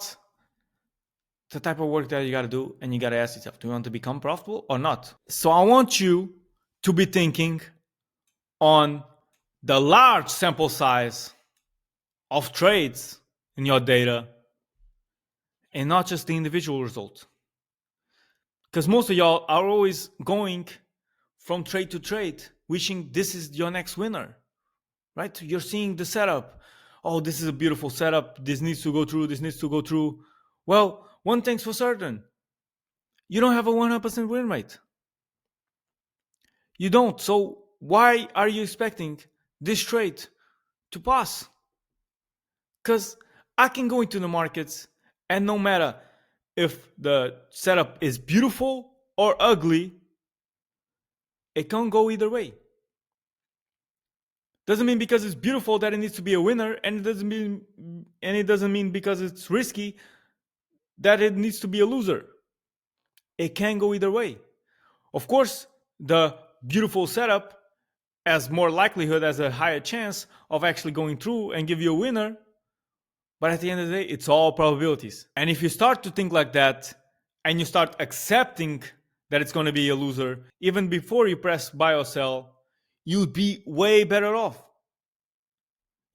it's the type of work that you got to do, and you got to ask yourself, do you want to become profitable or not? So I want you to be thinking on the large sample size of trades in your data and not just the individual results. Because most of y'all are always going from trade to trade, wishing this is your next winner, right? You're seeing the setup. Oh, this is a beautiful setup. This needs to go through. This needs to go through. Well, one thing's for certain. You don't have a 100% win rate. You don't. So why are you expecting this trade to pass? Because I can go into the markets and no matter if the setup is beautiful or ugly, it can go either way. Doesn't mean because it's beautiful that it needs to be a winner, and it doesn't mean because it's risky that it needs to be a loser. It can go either way. Of course, the beautiful setup has more likelihood, has a higher chance of actually going through and give you a winner. But at the end of the day, it's all probabilities. And if you start to think like that and you start accepting that it's going to be a loser, even before you press buy or sell, you'd be way better off.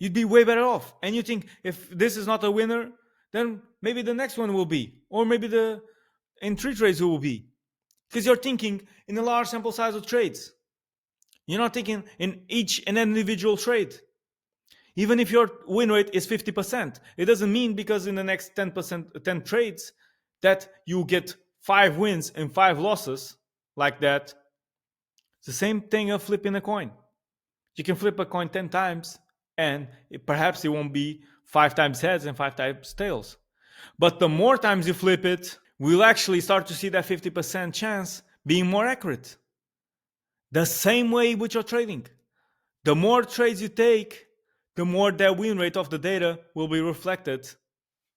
You'd be way better off. And you think if this is not a winner, then maybe the next one will be. Or maybe in 3 trades it will be. Because you're thinking in a large sample size of trades. You're not thinking in each and individual trade. Even if your win rate is 50%, it doesn't mean because in the next 10 trades that you get 5 wins and 5 losses like that. It's the same thing of flipping a coin. You can flip a coin 10 times and perhaps it won't be 5 times heads and 5 times tails. But the more times you flip it, we'll actually start to see that 50% chance being more accurate. The same way with your trading. The more trades you take, the more that win rate of the data will be reflected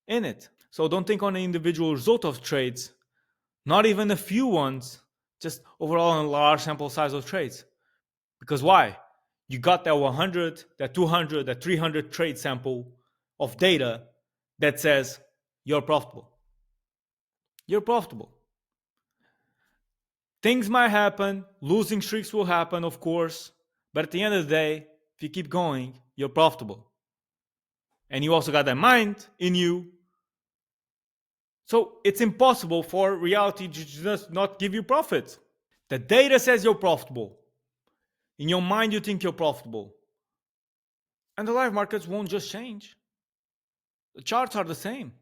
in it. So don't think on the individual result of trades, not even a few ones, just overall on a large sample size of trades. Because why? You got that 100, that 200, that 300 trade sample of data that says you're profitable. You're profitable. Things might happen, losing streaks will happen, of course, but at the end of the day, if you keep going, you're profitable. And you also got that mind in you. So it's impossible for reality to just not give you profit. The data says you're profitable. In your mind, you think you're profitable. And the live markets won't just change. The charts are the same.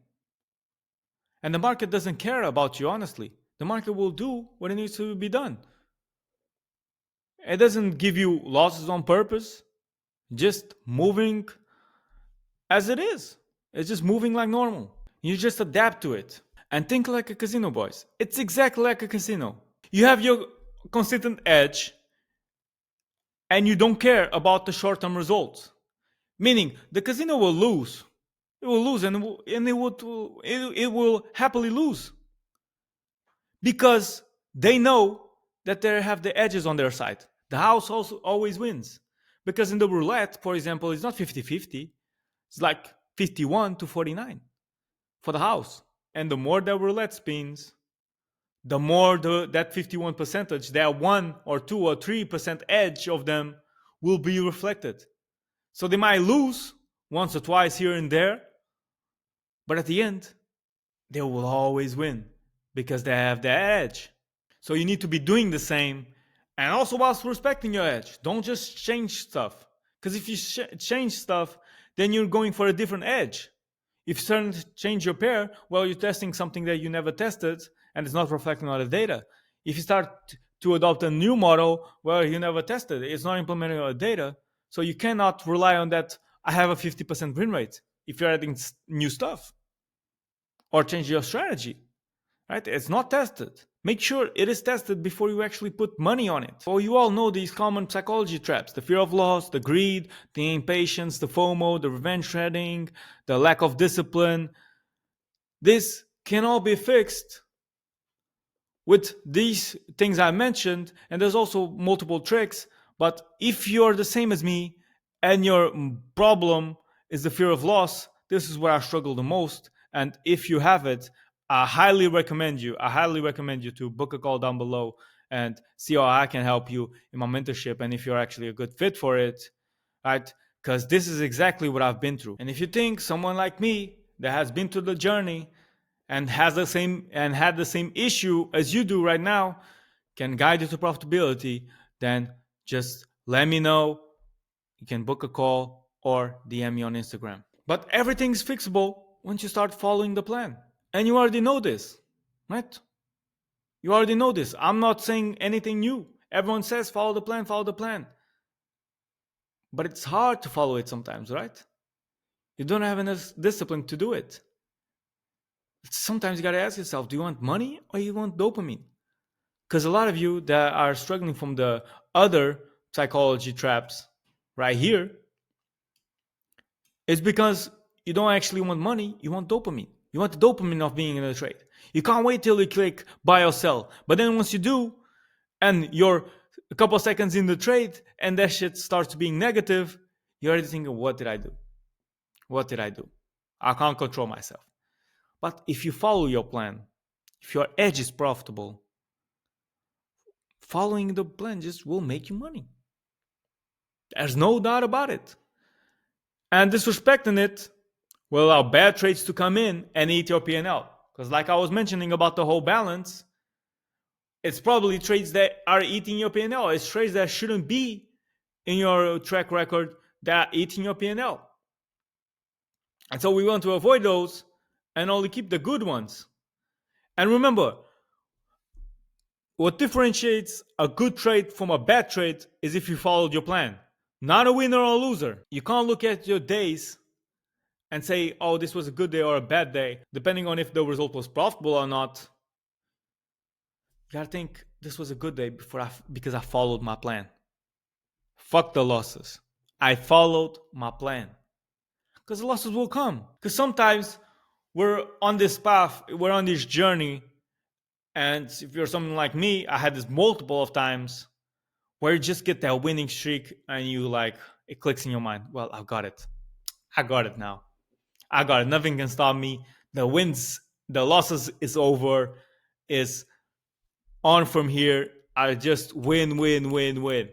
And the market doesn't care about you, honestly. The market will do what it needs to be done. It doesn't give you losses on purpose, just moving as it is. It's just moving like normal. You just adapt to it. And think like a casino, boys. It's exactly like a casino. You have your consistent edge and you don't care about the short term results. Meaning, the casino will lose. It will lose and it will happily lose. Because they know that they have the edges on their side. The house also always wins. Because in the roulette, for example, it's not 50-50. It's like 51-49 for the house. And the more the roulette spins, the more that 51 percentage, that 1 or 2 or 3% edge of them will be reflected. So they might lose once or twice here and there, but at the end, they will always win because they have the edge. So you need to be doing the same, and also whilst respecting your edge. Don't just change stuff. Because if you change stuff, then you're going for a different edge. If you suddenly change your pair, well, you're testing something that you never tested, and it's not reflecting on the data. If you start to adopt a new model, well, you never tested it. It's not implementing on the data. So you cannot rely on that. I have a 50% win rate if you're adding new stuff or change your strategy. Right? It's not tested. Make sure it is tested before you actually put money on it. So you all know these common psychology traps: the fear of loss, the greed, the impatience, the FOMO, the revenge trading, the lack of discipline. This can all be fixed with these things I mentioned, and there's also multiple tricks. But if you're the same as me and your problem is the fear of loss, this is where I struggle the most. And if you have it, I highly recommend you to book a call down below and see how I can help you in my mentorship, and if you're actually a good fit for it, right? Because this is exactly what I've been through. And if you think someone like me that has been through the journey and has the same and had the same issue as you do right now can guide you to profitability, then just let me know. You can book a call or DM me on Instagram. But everything's fixable once you start following the plan. And you already know this, right? You already know this. I'm not saying anything new. Everyone says follow the plan, follow the plan. But it's hard to follow it sometimes, right? You don't have enough discipline to do it. Sometimes you gotta ask yourself, do you want money or you want dopamine? Because a lot of you that are struggling from the other psychology traps right here, it's because you don't actually want money, you want dopamine. You want the dopamine of being in a trade. You can't wait till you click buy or sell. But then once you do, and you're a couple of seconds in the trade, and that shit starts being negative, you're already thinking, what did I do? What did I do? I can't control myself. But if you follow your plan, if your edge is profitable, following the plan just will make you money. There's no doubt about it. And disrespecting it will allow bad trades to come in and eat your P&L. Because like I was mentioning about the whole balance, it's probably trades that are eating your P&L. It's trades that shouldn't be in your track record that are eating your P&L. And so we want to avoid those and only keep the good ones. And remember, what differentiates a good trade from a bad trade is if you followed your plan. Not a winner or a loser. You can't look at your days and say, oh, this was a good day or a bad day, depending on if the result was profitable or not. You gotta think, this was a good day because I followed my plan. Fuck the losses. I followed my plan. Because the losses will come. Because sometimes we're on this path, we're on this journey, and if you're someone like me, I had this multiple of times where you just get that winning streak and you like, it clicks in your mind. Well, I've got it. I got it now. I got it. Nothing can stop me. The wins, the losses is over. Is on from here. I just win, win, win, win.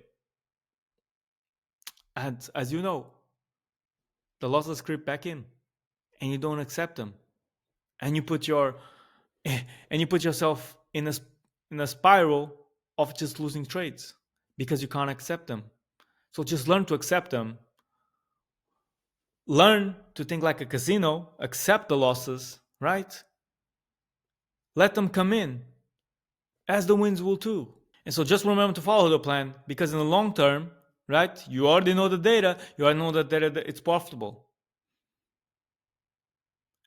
And as you know, the losses creep back in, and you don't accept them, and you put your and you put yourself in a spiral of just losing trades because you can't accept them. So just learn to accept them. Learn to think like a casino, accept the losses, right? Let them come in, as the wins will too. And so just remember to follow the plan because in the long term, right, you already know the data, you already know that data that it's profitable.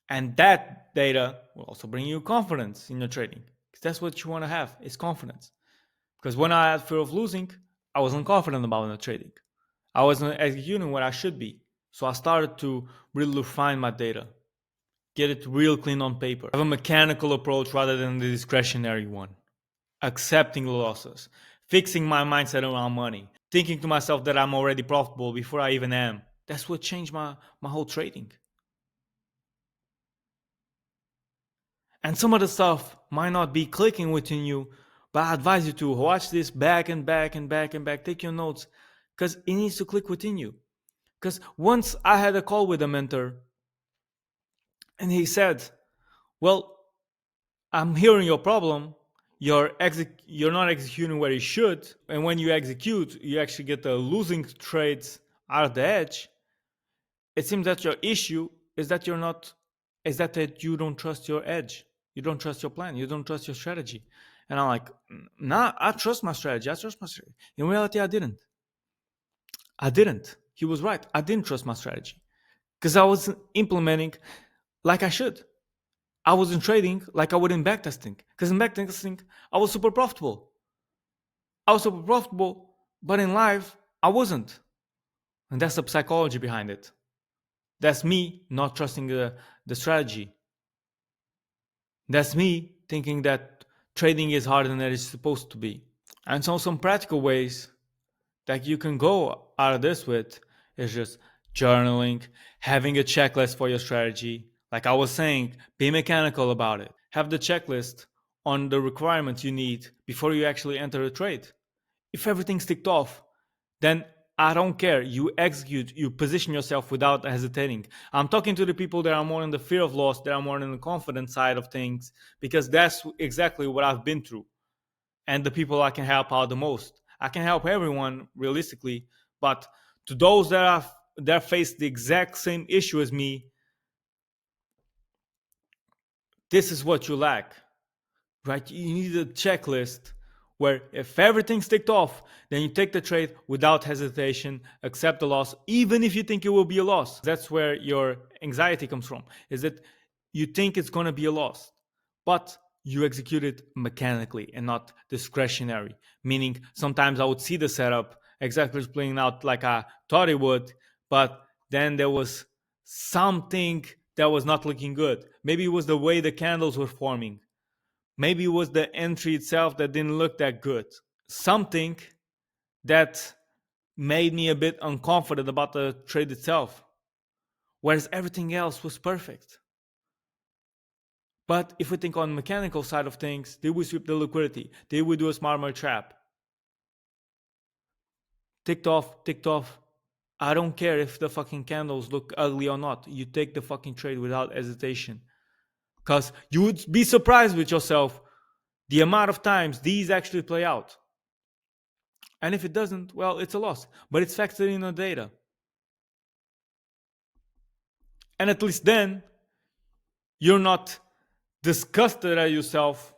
And that data will also bring you confidence in your trading. Because that's what you want to have is confidence. Because when I had fear of losing, I wasn't confident about my trading. I wasn't executing what I should be. So I started to really refine my data, get it real clean on paper, have a mechanical approach rather than the discretionary one, accepting losses, fixing my mindset around money, thinking to myself that I'm already profitable before I even am. That's what changed my whole trading. And some of the stuff might not be clicking within you, but I advise you to watch this back and back and back and back. Take your notes because it needs to click within you. Because once I had a call with a mentor and he said, well, I'm hearing your problem. You're not executing where you should. And when you execute, you actually get the losing trades out of the edge. It seems that your issue is that that you don't trust your edge. You don't trust your plan. You don't trust your strategy. And I'm like, nah, I trust my strategy. I trust my strategy. In reality, I didn't. He was right. I didn't trust my strategy because I wasn't implementing like I should. I wasn't trading like I would in backtesting. Because in backtesting, I was super profitable. But in life, I wasn't. And that's the psychology behind it. That's me not trusting the strategy. That's me thinking that trading is harder than it is supposed to be. And so some practical ways that you can go out of this with is just journaling, having a checklist for your strategy. Like I was saying, be mechanical about it. Have the checklist on the requirements you need before you actually enter a trade. If everything's ticked off, then I don't care. You execute, you position yourself without hesitating. I'm talking to the people that are more in the fear of loss, that are more in the confident side of things, because that's exactly what I've been through. And the people I can help out the most. I can help everyone realistically, but to those that face the exact same issue as me, this is what you lack. Right? You need a checklist where if everything's ticked off, then you take the trade without hesitation, accept the loss, even if you think it will be a loss. That's where your anxiety comes from, is that you think it's going to be a loss, but you execute it mechanically and not discretionary. Meaning, sometimes I would see the setup exactly playing out like I thought it would, but then there was something that was not looking good. Maybe it was the way the candles were forming. Maybe it was the entry itself that didn't look that good. Something that made me a bit unconfident about the trade itself, whereas everything else was perfect. But if we think on the mechanical side of things, did we sweep the liquidity? Did we do a smart money trap? Ticked off, ticked off. I don't care if the fucking candles look ugly or not. You take the fucking trade without hesitation. Because you would be surprised with yourself the amount of times these actually play out. And if it doesn't, well, it's a loss. But it's factored in the data. And at least then, you're not disgusted at yourself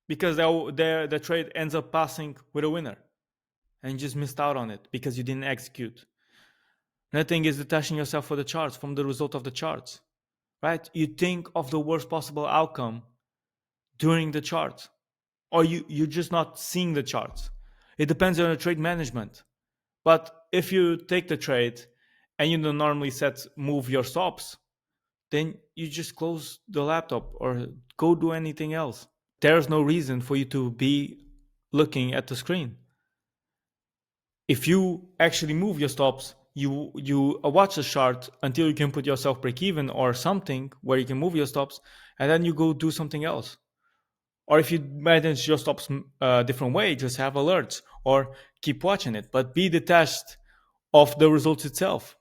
because the trade ends up passing with a winner. And you just missed out on it because you didn't execute. Another thing is detaching yourself from the charts, from the result of the charts. Right? You think of the worst possible outcome during the chart. Or you're just not seeing the charts. It depends on your trade management. But if you take the trade and you don't normally move your stops, then you just close the laptop or go do anything else. There's no reason for you to be looking at the screen. If you actually move your stops, you watch a chart until you can put yourself break even or something where you can move your stops, and then you go do something else. Or if you manage your stops a different way, just have alerts or keep watching it, but be detached of the results itself.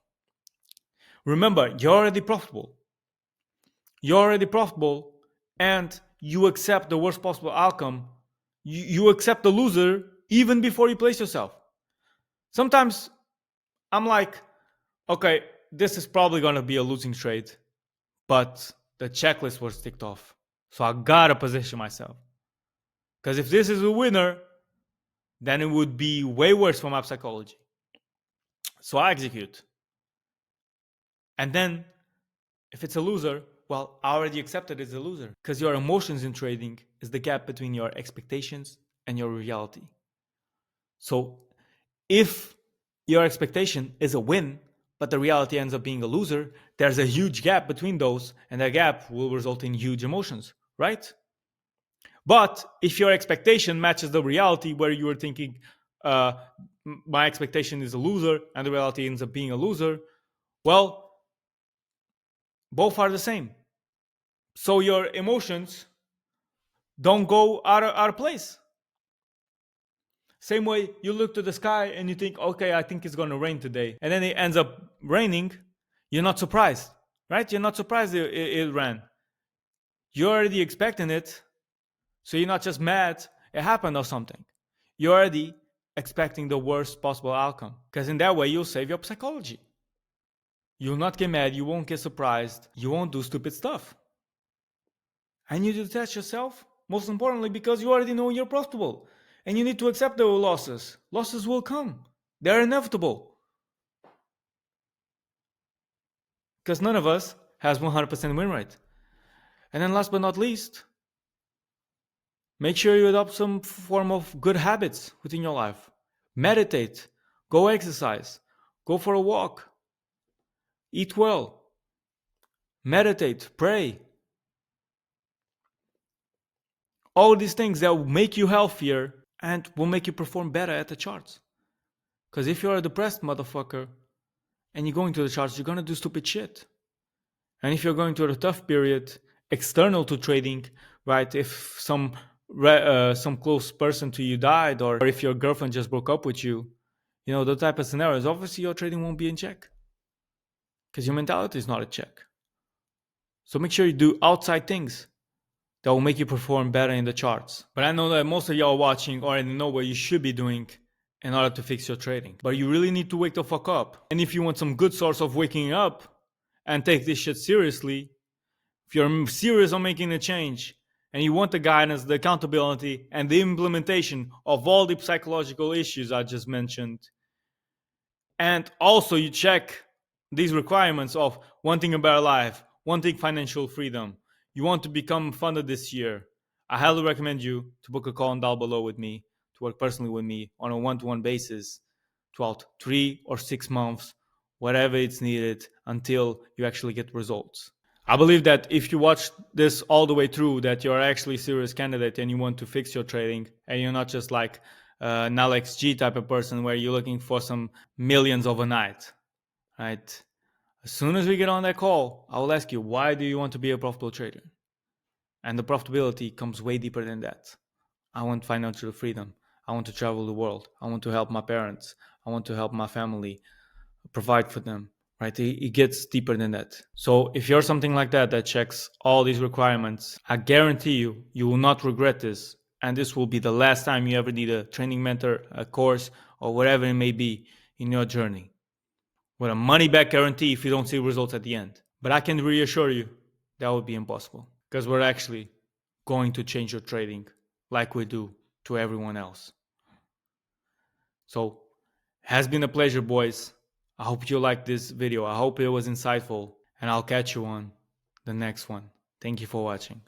Remember, you're already profitable. You're already profitable, and you accept the worst possible outcome. You accept the loser even before you place yourself. Sometimes I'm like, okay, this is probably going to be a losing trade, but the checklist was ticked off. So I gotta position myself. Because if this is a winner, then it would be way worse for my psychology. So I execute. And then if it's a loser, well, I already accepted it's a loser. Because your emotions in trading is the gap between your expectations and your reality. So if your expectation is a win, but the reality ends up being a loser, there's a huge gap between those, and that gap will result in huge emotions, right? But if your expectation matches the reality where you were thinking, uh, my expectation is a loser, and the reality ends up being a loser, well, both are the same. So your emotions don't go out of place. Same way you look to the sky and you think, okay, I think it's going to rain today. And then it ends up raining. You're not surprised, right? You're not surprised it ran. You're already expecting it. So you're not just mad it happened or something. You're already expecting the worst possible outcome. Because in that way, you'll save your psychology. You'll not get mad. You won't get surprised. You won't do stupid stuff. And you detach yourself, most importantly, because you already know you're profitable. And you need to accept the losses. Losses will come. They're inevitable. Because none of us has 100% win rate. And then last but not least, make sure you adopt some form of good habits within your life. Meditate, go exercise, go for a walk, eat well, meditate, pray. All these things that will make you healthier and will make you perform better at the charts. Because if you're a depressed motherfucker and you're going to the charts, you're going to do stupid shit. And if you're going through a tough period external to trading, right? If some close person to you died, or if your girlfriend just broke up with you, you know, the type of scenarios, obviously your trading won't be in check because your mentality is not in check. So make sure you do outside things that will make you perform better in the charts. But I know that most of y'all watching already know what you should be doing in order to fix your trading. But you really need to wake the fuck up. And if you want some good source of waking up and take this shit seriously, if you're serious on making a change and you want the guidance, the accountability, and the implementation of all the psychological issues I just mentioned, and also you check these requirements of wanting a better life, wanting financial freedom, you want to become funded this year, I highly recommend you to book a call down below with me, to work personally with me on a one-to-one basis throughout 3 or 6 months, whatever it's needed until you actually get results. I believe that if you watch this all the way through, that you're actually a serious candidate and you want to fix your trading, and you're not just like an Alex G type of person where you're looking for some millions overnight, right? As soon as we get on that call, I will ask you, why do you want to be a profitable trader? And the profitability comes way deeper than that. I want financial freedom. I want to travel the world. I want to help my parents. I want to help my family, provide for them, right? It gets deeper than that. So if you're something like that that checks all these requirements, I guarantee you, you will not regret this. And this will be the last time you ever need a training mentor, a course, or whatever it may be in your journey. With a money back guarantee if you don't see results at the end. But I can reassure you that would be impossible because we're actually going to change your trading like we do to everyone else. So, has been a pleasure, boys. I hope you liked this video. I hope it was insightful, and I'll catch you on the next one. Thank you for watching.